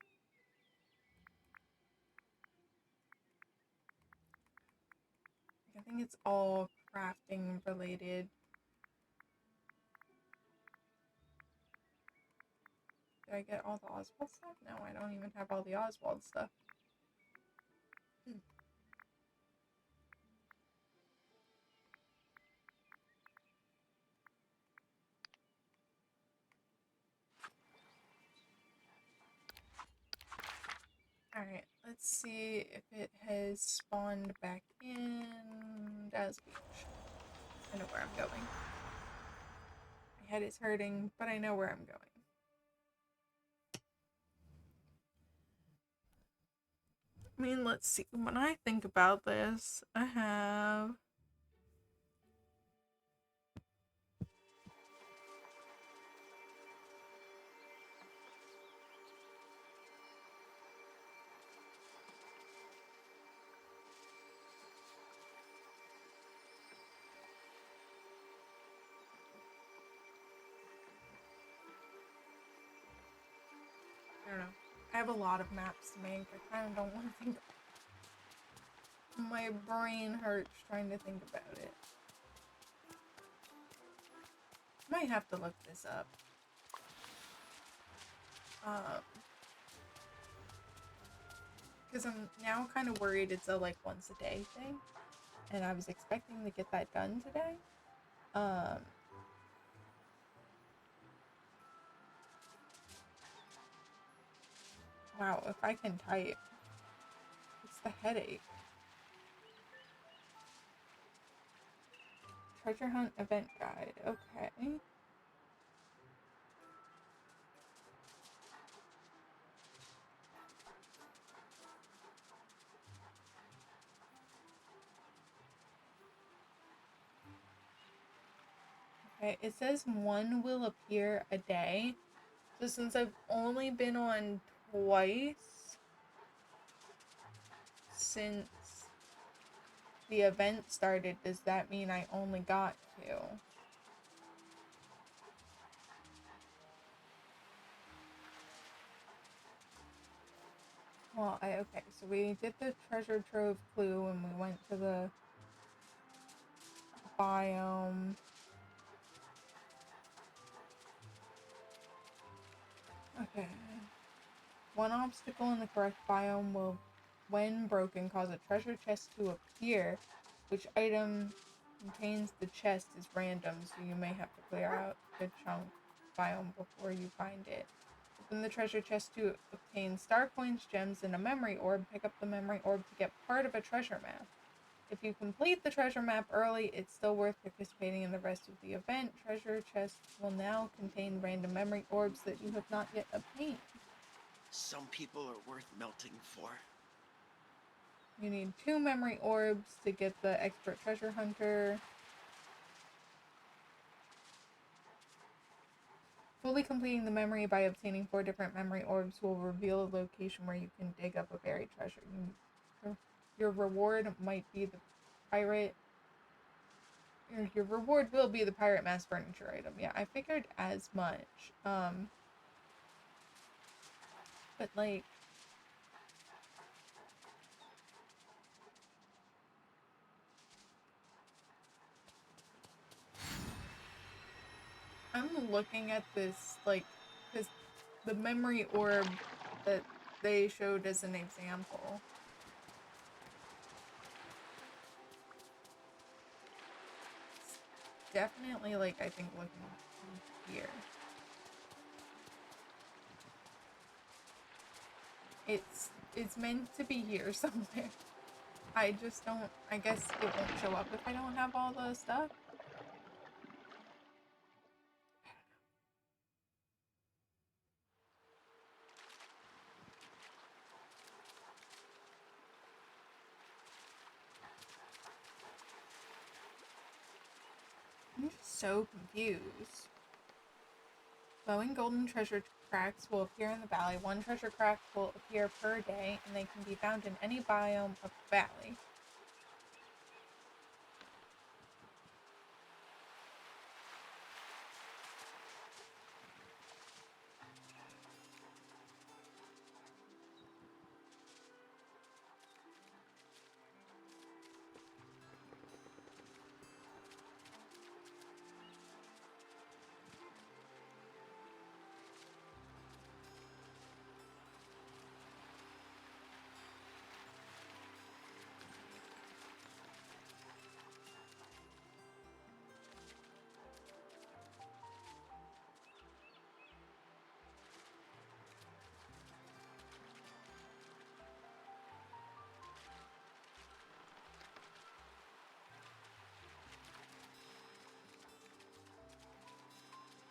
I think it's all crafting related. Did I get all the Oswald stuff? No, I don't even have all the Oswald stuff. Alright, let's see if it has spawned back in Daz Beach. I know where I'm going. My head is hurting, but I know where I'm going. I mean, let's see. When I think about this, I have... I don't know. I have a lot of maps to make. I kind of don't want to think. My brain hurts trying to think about it. Might have to look this up. Because I'm now kind of worried it's a like once a day thing, and I was expecting to get that done today. Wow, if I can type. It's the headache. Treasure hunt event guide. Okay. Okay, it says one will appear a day. So since I've only been on twice since the event started, does that mean I only got 2? Well, okay, so we did the treasure trove clue and we went to the biome. Okay. One obstacle in the correct biome will, when broken, cause a treasure chest to appear. Which item contains the chest is random, so you may have to clear out the chunk biome before you find it. Open the treasure chest to obtain star coins, gems, and a memory orb. Pick up the memory orb to get part of a treasure map. If you complete the treasure map early, it's still worth participating in the rest of the event. Treasure chests will now contain random memory orbs that you have not yet obtained. Some people are worth melting for. You need 2 memory orbs to get the expert treasure hunter. Fully completing the memory by obtaining 4 different memory orbs will reveal a location where you can dig up a buried treasure. Your reward might be the pirate. Your reward will be the pirate mass furniture item. Yeah, I figured as much. But like, I'm looking at this, like, because the memory orb that they showed as an example. It's definitely, like, I think looking here. It's meant to be here somewhere. I just don't, I guess it won't show up if I don't have all the stuff. I'm just so confused. Glowing golden treasure cracks will appear in the valley. One treasure crack will appear per day, and they can be found in any biome of the valley.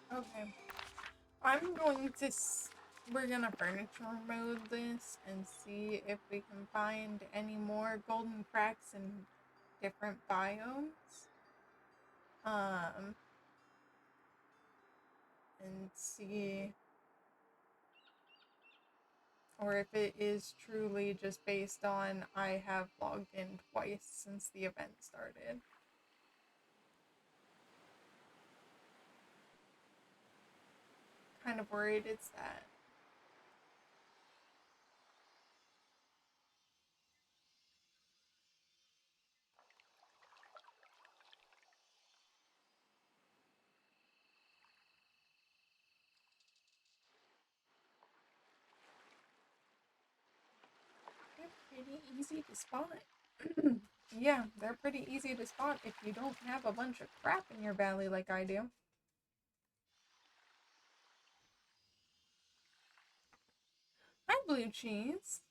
Okay. I'm going to, we're gonna furniture mode this and see if we can find any more golden cracks in different biomes. And see, or if it is truly just based on I have logged in twice since the event started. Kind of worried it's that. They're pretty easy to spot. Yeah, they're pretty easy to spot if you don't have a bunch of crap in your valley like I do. Hi, blue cheese.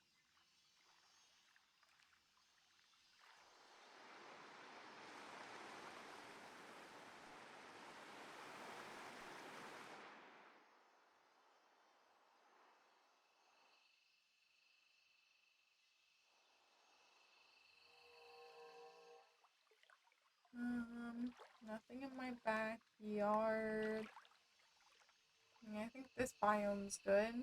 Nothing in my backyard. Yeah, I think this biome's good.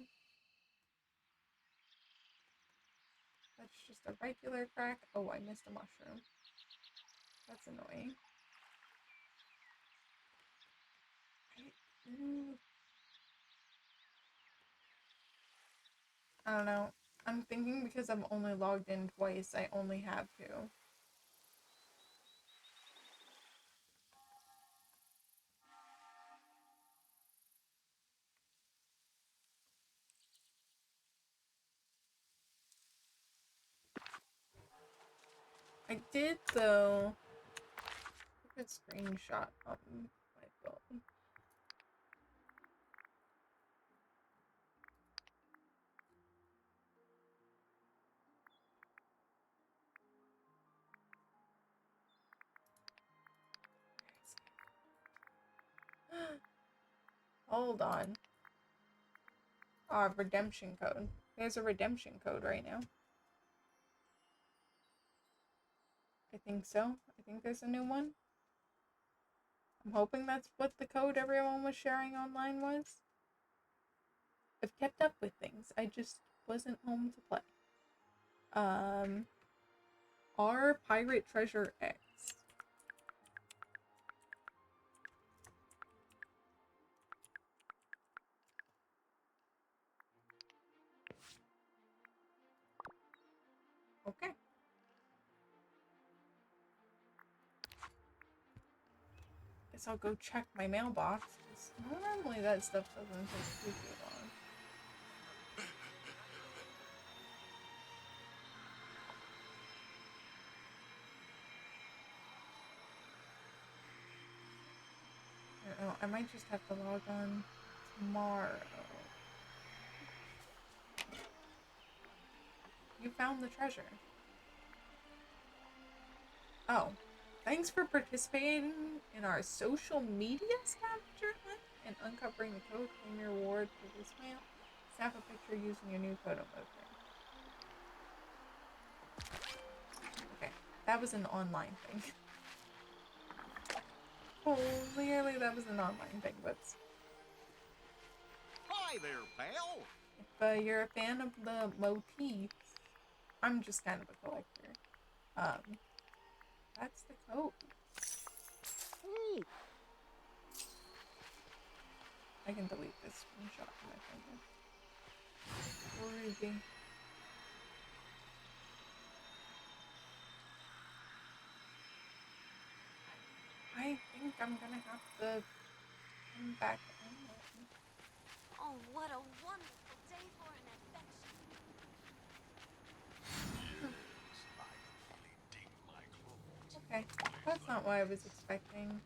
That's just a regular crack. Oh, I missed a mushroom. That's annoying. I don't know. I'm thinking because I'm only logged in twice, I only have two. I did, though. A good screenshot on my phone. Hold on. Redemption code. There's a redemption code right now. I think so. I think there's a new one. I'm hoping that's what the code everyone was sharing online was. I've kept up with things. I just wasn't home to play. Our Pirate Treasure X. Okay. Guess I'll go check my mailbox to Normally that stuff doesn't take too long. I don't know, I might just have to log on tomorrow. You found the treasure. Oh. Thanks for participating in our social media scavenger hunt and uncovering the code. Claim your reward for this mail. Snap a picture using your new photo motor. Okay, that was an online thing. Clearly that was an online thing, but Hi there, pal. if you're a fan of the motifs, I'm just kind of a collector. That's the code. Ooh. I can delete this screenshot from my phone. Already. I think I'm gonna have to come back on. Oh, what a wonderful day for an adventure. Okay, that's not what I was expecting.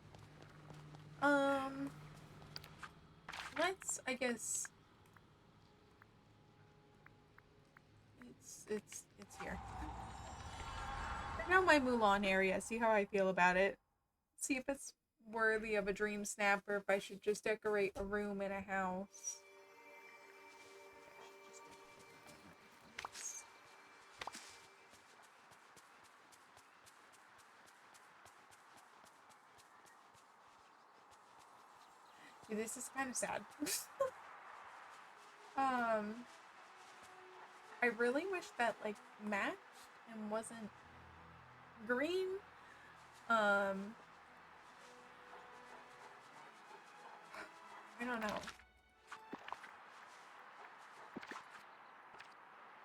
Let's, I guess, it's here. I know my Mulan area, see how I feel about it. See if it's worthy of a dream snap or if I should just decorate a room in a house. Dude, this is kind of sad. I really wish that like matched and wasn't green. I don't know.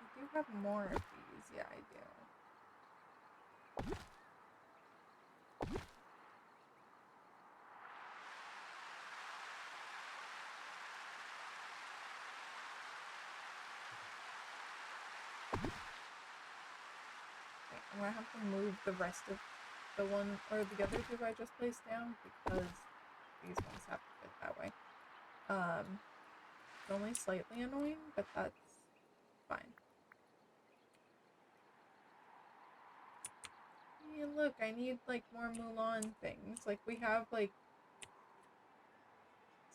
I do have more of these. Yeah, I do. Okay, I'm gonna have to move the rest of the one or the other two I just placed down because these ones have to fit that way. It's only slightly annoying, but that's fine. Yeah, look, I need like more Mulan things. Like we have like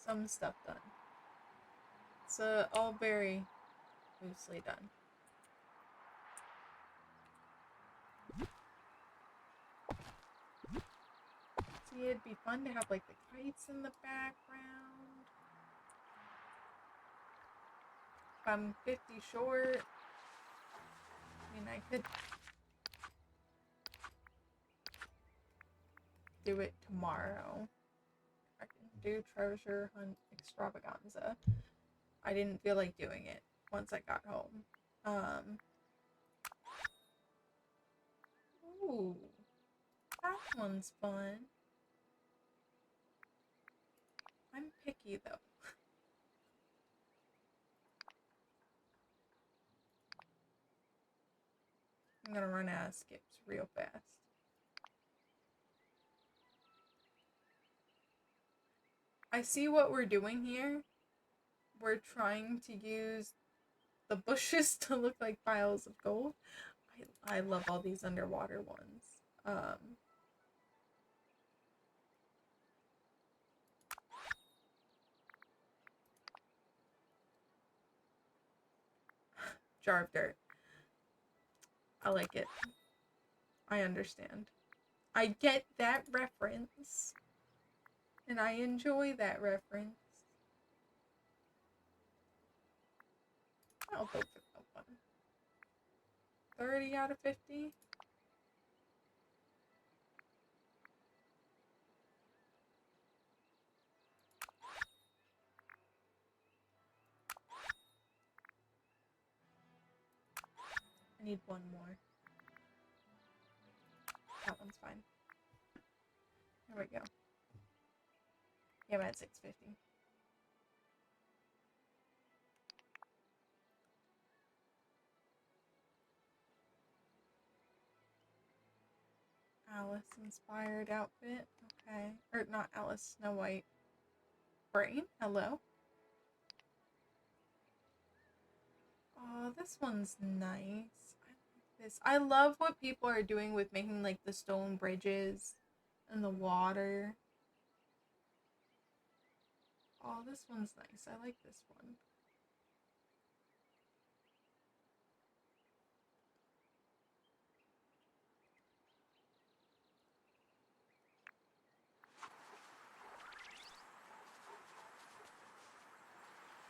some stuff done. It's all very loosely done. See, it'd be fun to have like the kites in the background. If I'm 50 short, I mean, I could do it tomorrow. I can do treasure hunt extravaganza. I didn't feel like doing it once I got home. Ooh, that one's fun. I'm picky though. I'm gonna run out of skips real fast. I see what we're doing here. We're trying to use the bushes to look like piles of gold. I love all these underwater ones. Jar of dirt. I like it. I understand. I get that reference. And I enjoy that reference. I'll go for that one. 30 out of 50. I need one more. That one's fine. There we go. Yeah, I'm at 650. Alice inspired outfit. Okay. Or not Alice, Snow White. Brain, hello. Oh, this one's nice. I like this. I love what people are doing with making like the stone bridges and the water. Oh, this one's nice. I like this one.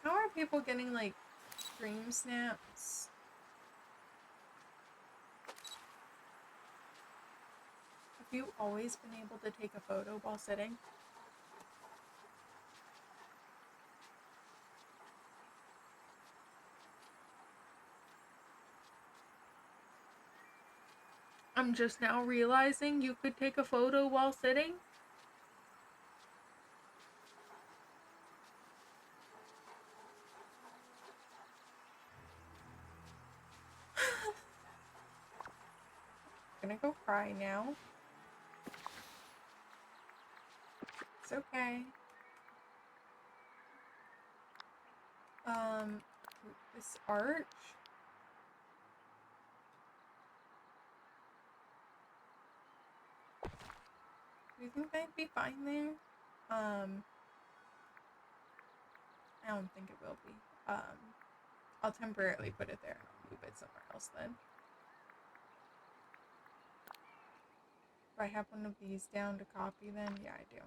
How are people getting like dream snaps? Have you always been able to take a photo while sitting? I'm just now realizing you could take a photo while sitting. I'm gonna go cry now. It's okay. This arch. Do you think that'd be fine there? I don't think it will be. I'll temporarily put it there and I'll move it somewhere else then. Do I have one of these down to copy then? Yeah, I do.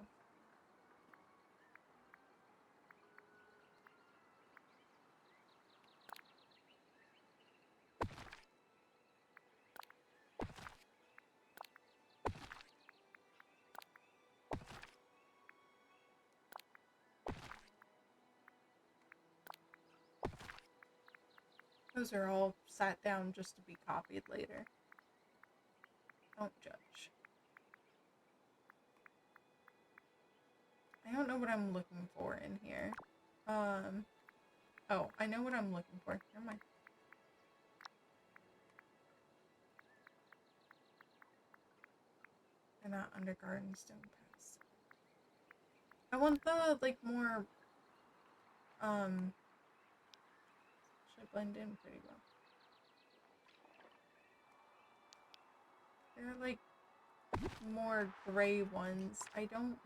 Those are all sat down just to be copied later. Don't judge. I don't know what I'm looking for in here. Oh, I know what I'm looking for. Never mind. They're not under garden stone pass. I want the, like, more, should blend in pretty well. They're, like, more gray ones. I don't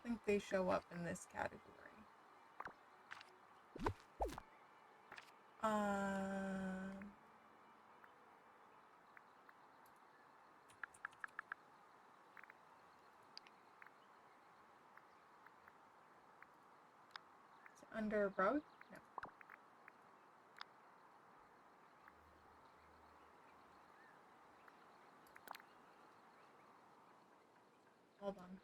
think they show up in this category. It's under rug? No. Hold on.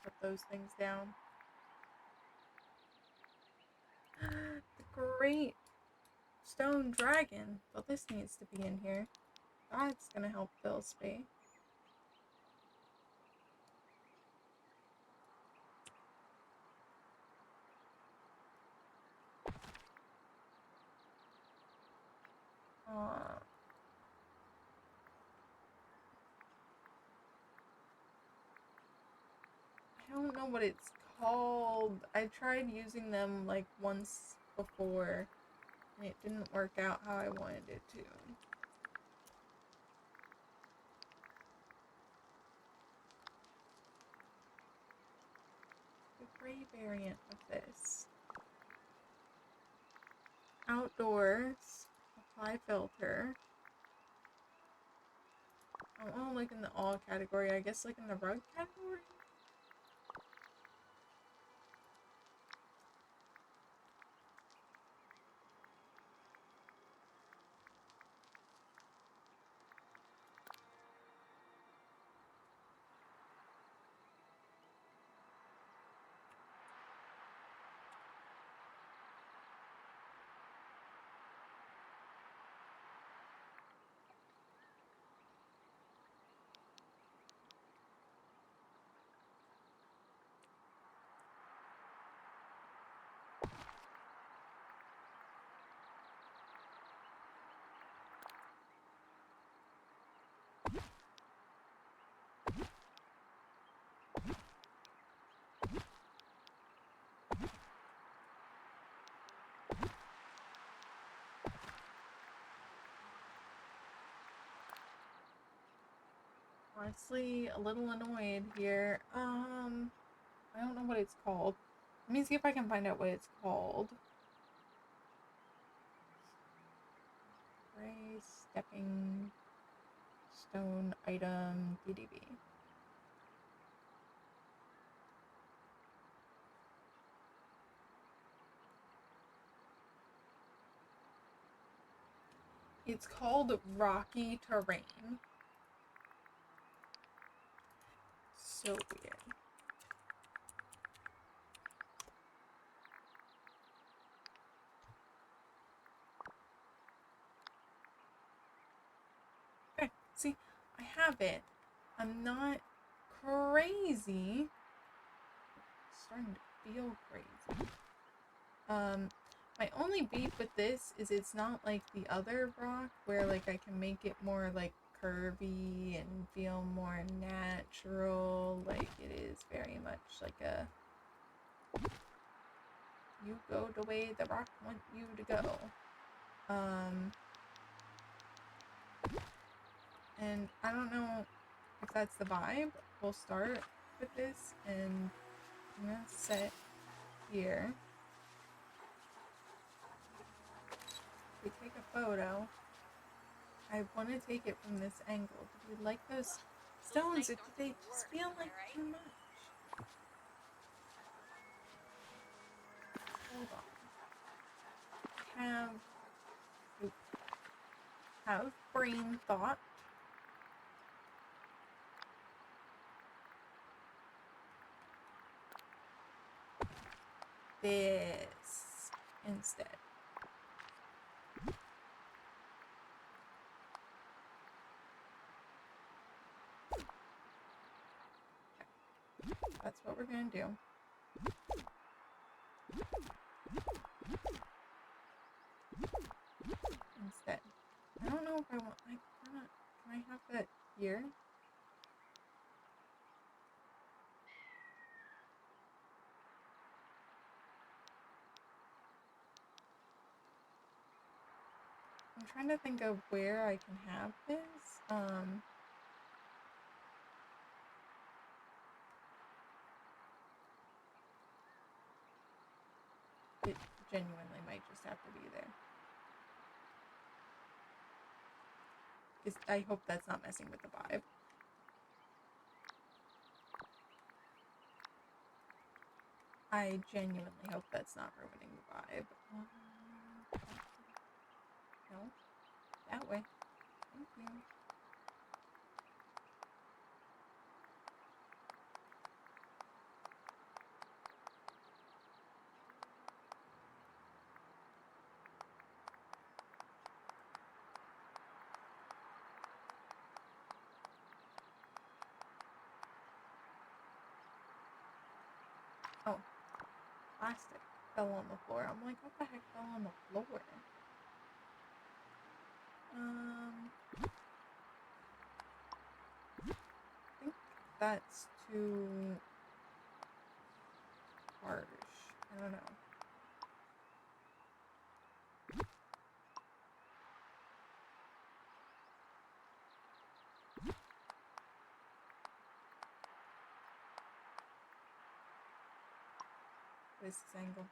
Put those things down. The great stone dragon. Well, this needs to be in here. That's gonna help fill space. I don't know what it's called. I tried using them like once before and it didn't work out how I wanted it to. The gray variant of this. Outdoors. Apply filter. I don't want to look in the all category. I guess like in the rug category? honestly a little annoyed here. I don't know what it's called. Let me see if I can find out what it's called. Gray stepping stone item DDB. It's called rocky terrain. So weird. Okay, see, I have it. I'm not crazy. It's starting to feel crazy. My only beef with this is it's not like the other rock where like I can make it more like curvy and feel more natural. Like it is very much like a you go the way the rock want you to go. And I don't know if that's the vibe. We'll start with this and I'm gonna set here. We take a photo. I want to take it from this angle. Do we like those stones? Or do they just feel like too much? Hold on. Have brain thought. This instead. That's what we're gonna do. Instead. I don't know if I want, can I have that here? I'm trying to think of where I can have this. It genuinely might just have to be there. I hope that's not messing with the vibe. I genuinely hope that's not ruining the vibe. No, that way. Thank you. Oh, plastic fell on the floor. I'm like, what the heck fell on the floor? I think that's too harsh. I don't know. This angle.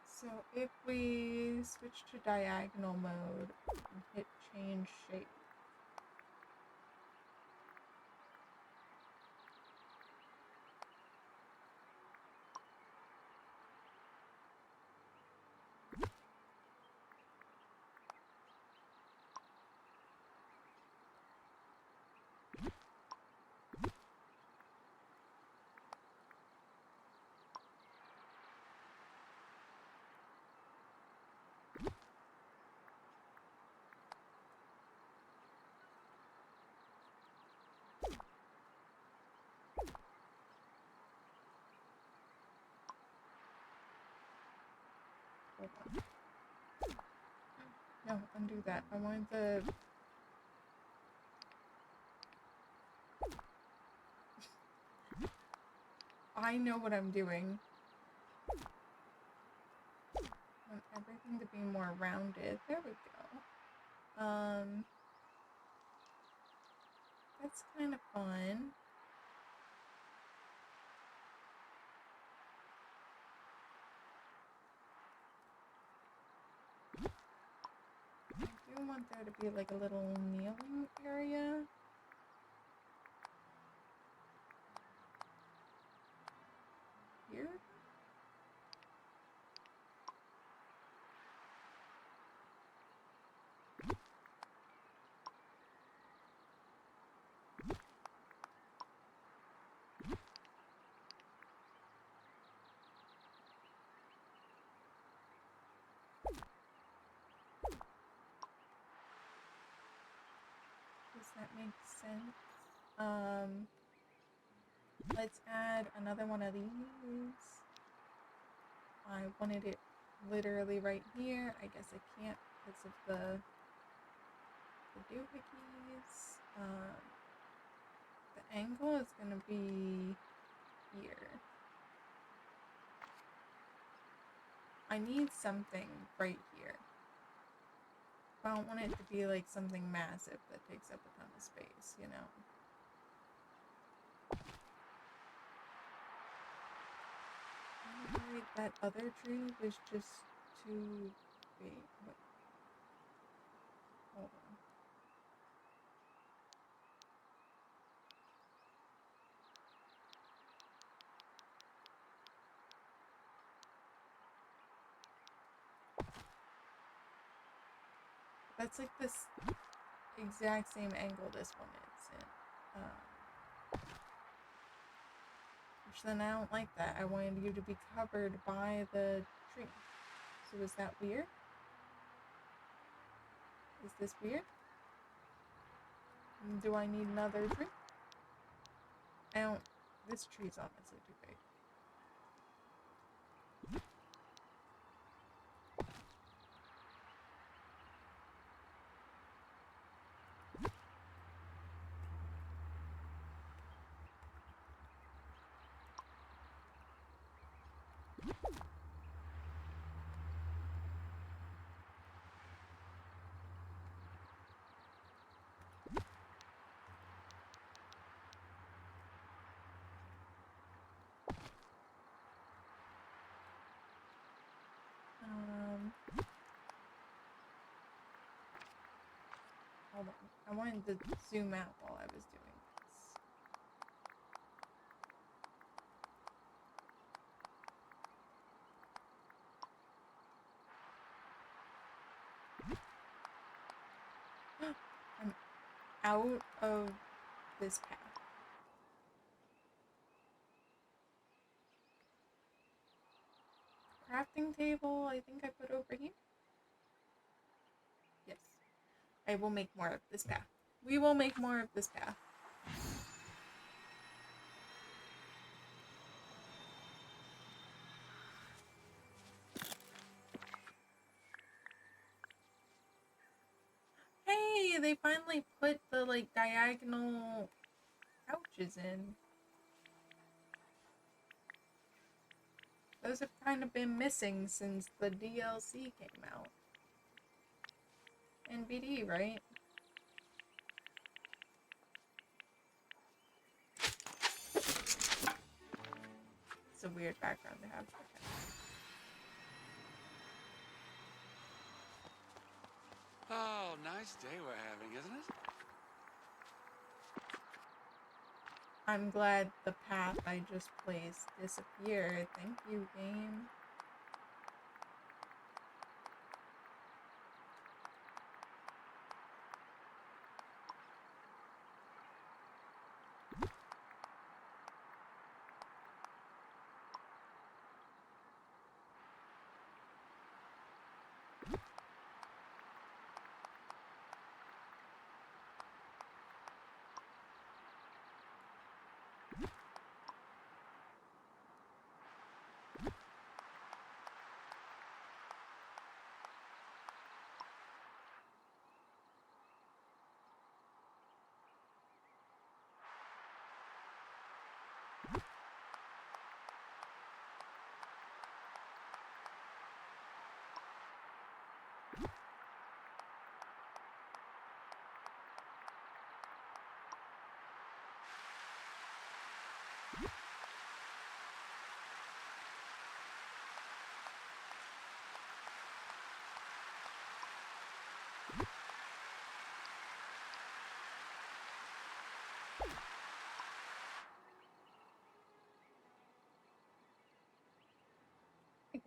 So if we switch to diagonal mode and hit change shape. Hold on. No, undo that. I wanted the... I know what I'm doing. I want everything to be more rounded. There we go. That's kind of fun. I do want there to be like a little kneeling area. Here? Does that make sense? Let's add another one of these. I wanted it literally right here. I guess I can't because of the doohickeys. The angle is gonna be here. I need something right here. I don't want it to be like something massive that takes up a ton of space, you know? Maybe that other tree was just too big. Wait. Hold on. That's like this exact same angle this one is in. Which then I don't like that. I wanted you to be covered by the tree. So is that weird? Is this weird? Do I need another tree? I don't... This tree's honestly too big. Hold on. I wanted to zoom out while I was doing this. I'm out of this path. Crafting table, I think I put over here. Yes. I will make more of this path. We will make more of this path. Hey, they finally put the like diagonal couches in. Those have kind of been missing since the DLC came out. NBD, right? It's a weird background to have. Okay. Oh, nice day we're having, isn't it? I'm glad the path I just placed disappeared. Thank you, game.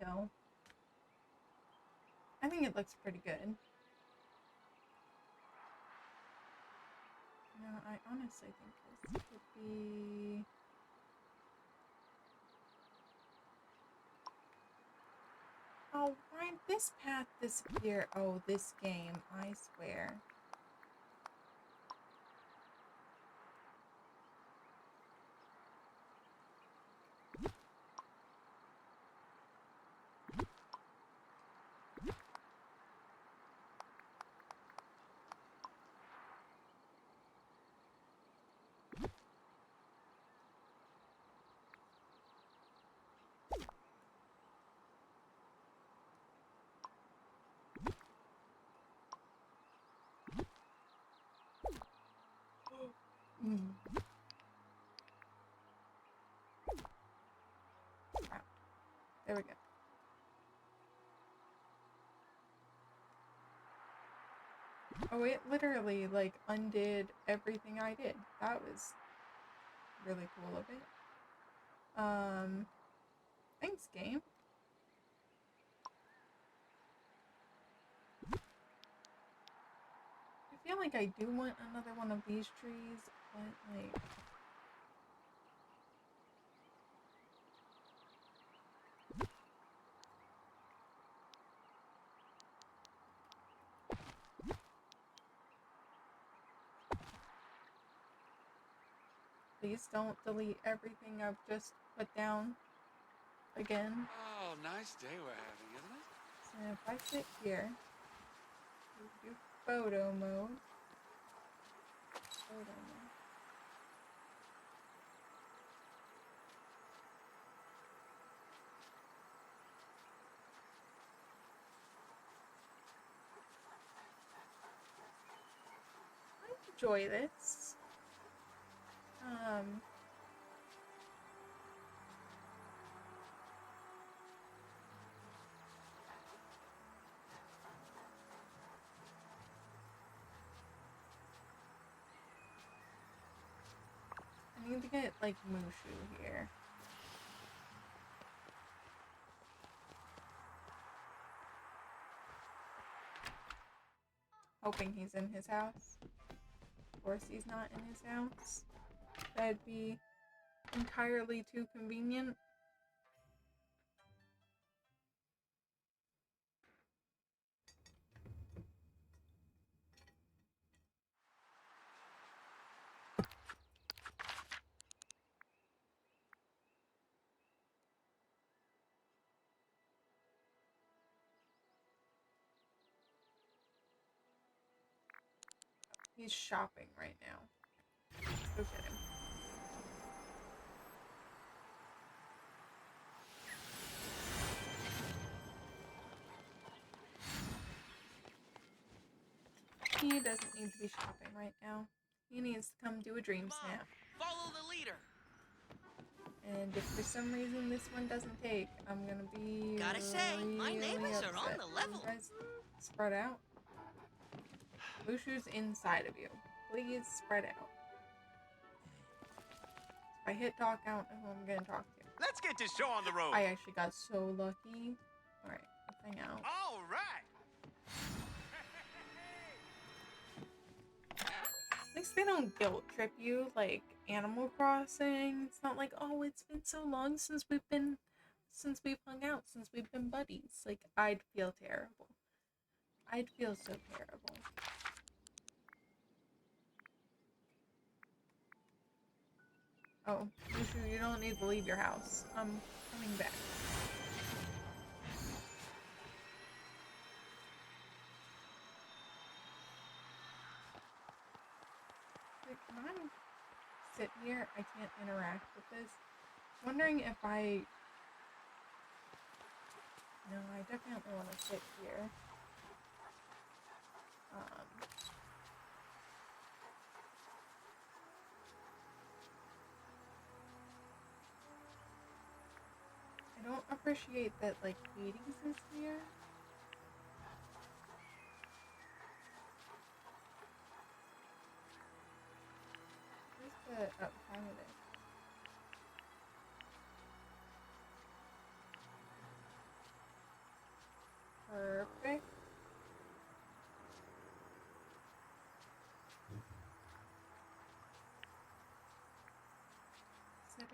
though. I think it looks pretty good. No, I honestly think this could be... Oh, why did this path disappear? Oh, this game, I swear. Mm. Wow. There we go. Oh, it literally, like, undid everything I did. That was really cool of it. Thanks, game. I feel like I do want another one of these trees, but, like... Please don't delete everything I've just put down again. Oh, nice day we're having, isn't it? So if I sit here, do photo mode. Photo mode. I enjoy this. I need to get, like, Mushu here. Hoping he's in his house. Of course he's not in his house. That'd be entirely too convenient. He's shopping right now. Let's go get him. He doesn't need to be shopping right now. He needs to come do a dream snap. Follow the leader. And if for some reason this one doesn't take, I'm gonna be Gotta say, my really neighbors are on upset. the level. You guys spread out. Mushu's inside of you. Please spread out. If I hit talk, I don't know who I'm gonna talk to. Let's get this show on the road. I actually got so lucky. Alright, let's hang out. All right. At least they don't guilt trip you like Animal Crossing. It's not like, oh, it's been so long since we've hung out, since we've been buddies. Like, I'd feel terrible. I'd feel so terrible. Oh, Mushu, you don't need to leave your house. I'm coming back. Wait, can I sit here? I can't interact with this. Wondering if I... No, I definitely want to sit here. I don't appreciate that, like, Hades is here. Where's the... Oh, found it.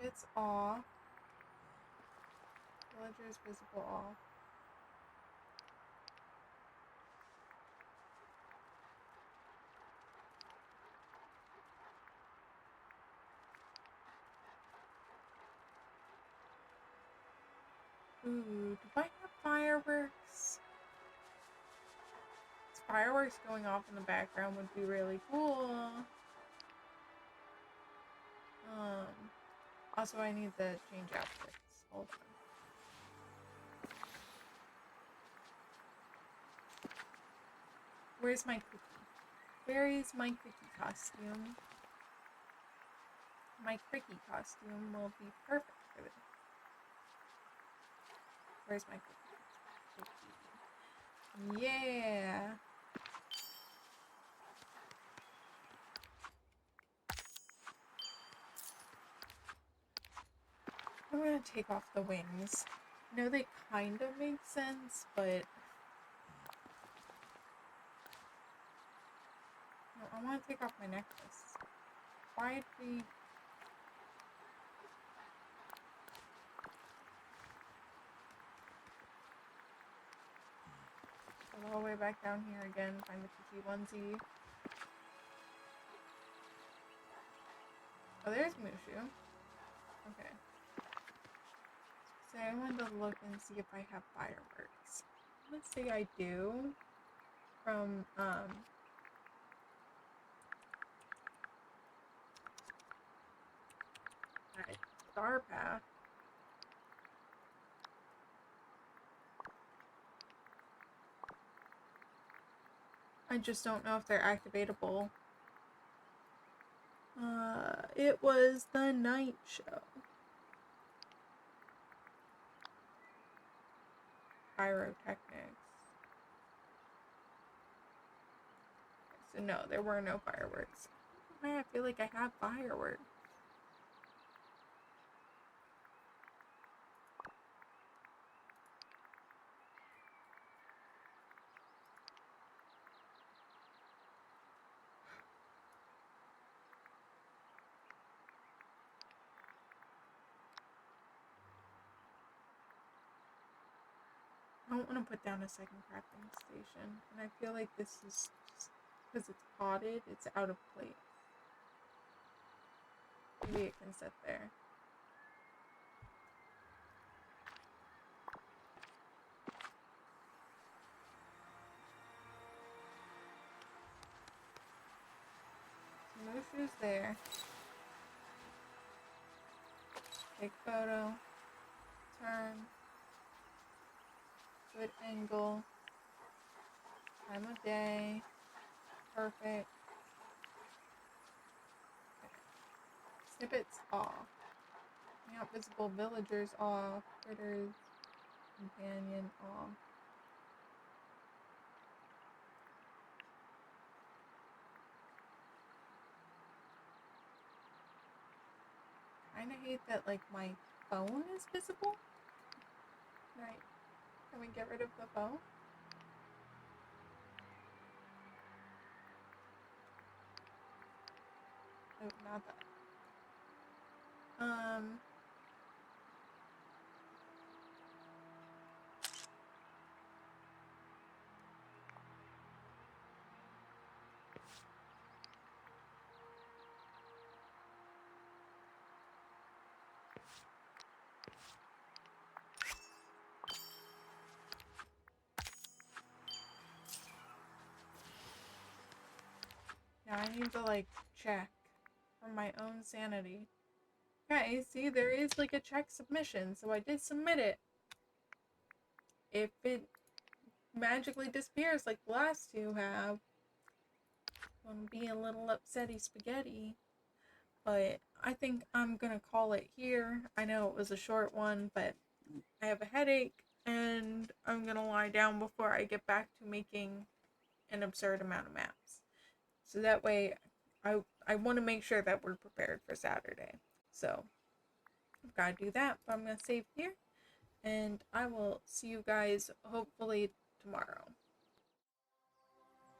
Snippets off. Villagers visible off. Ooh, do I have fireworks? Fireworks going off in the background would be really cool. Also I need to change outfits. Hold on. Where's my cookie? Where is my cookie costume? My cricky costume will be perfect for this. Where's my cookie? Yeah! I'm gonna take off the wings. I know they kind of make sense, but no, I want to take off my necklace. Why did we... Go all the way back down here again, find the cookie onesie. Oh, there's Mushu. Okay. So I wanted to look and see if I have fireworks. Let's say I do. From, that star path. I just don't know if they're activatable. It was the night show. Pyrotechnics. So no, there were no fireworks. Why I feel like I have fireworks. I don't want to put down a second crafting station, and I feel like this is just because it's potted, it's out of place. Maybe it can sit there. So Mushu's there. Take photo. Turn. Good angle. Time of day. Perfect. Okay. Snippets off. Not visible villagers off. Critters. Companion off. Kinda hate that, like, my phone is visible. Right. Can we get rid of the phone? Oh, not that. Now I need to, like, check for my own sanity. Okay, see, there is, like, a check submission, so I did submit it. If it magically disappears like the last two have, I'm gonna be a little upsetty spaghetti. But I think I'm gonna call it here. I know it was a short one, but I have a headache, and I'm gonna lie down before I get back to making an absurd amount of maps. So that way, I want to make sure that we're prepared for Saturday. So, I've got to do that, but I'm going to save here, and I will see you guys hopefully tomorrow.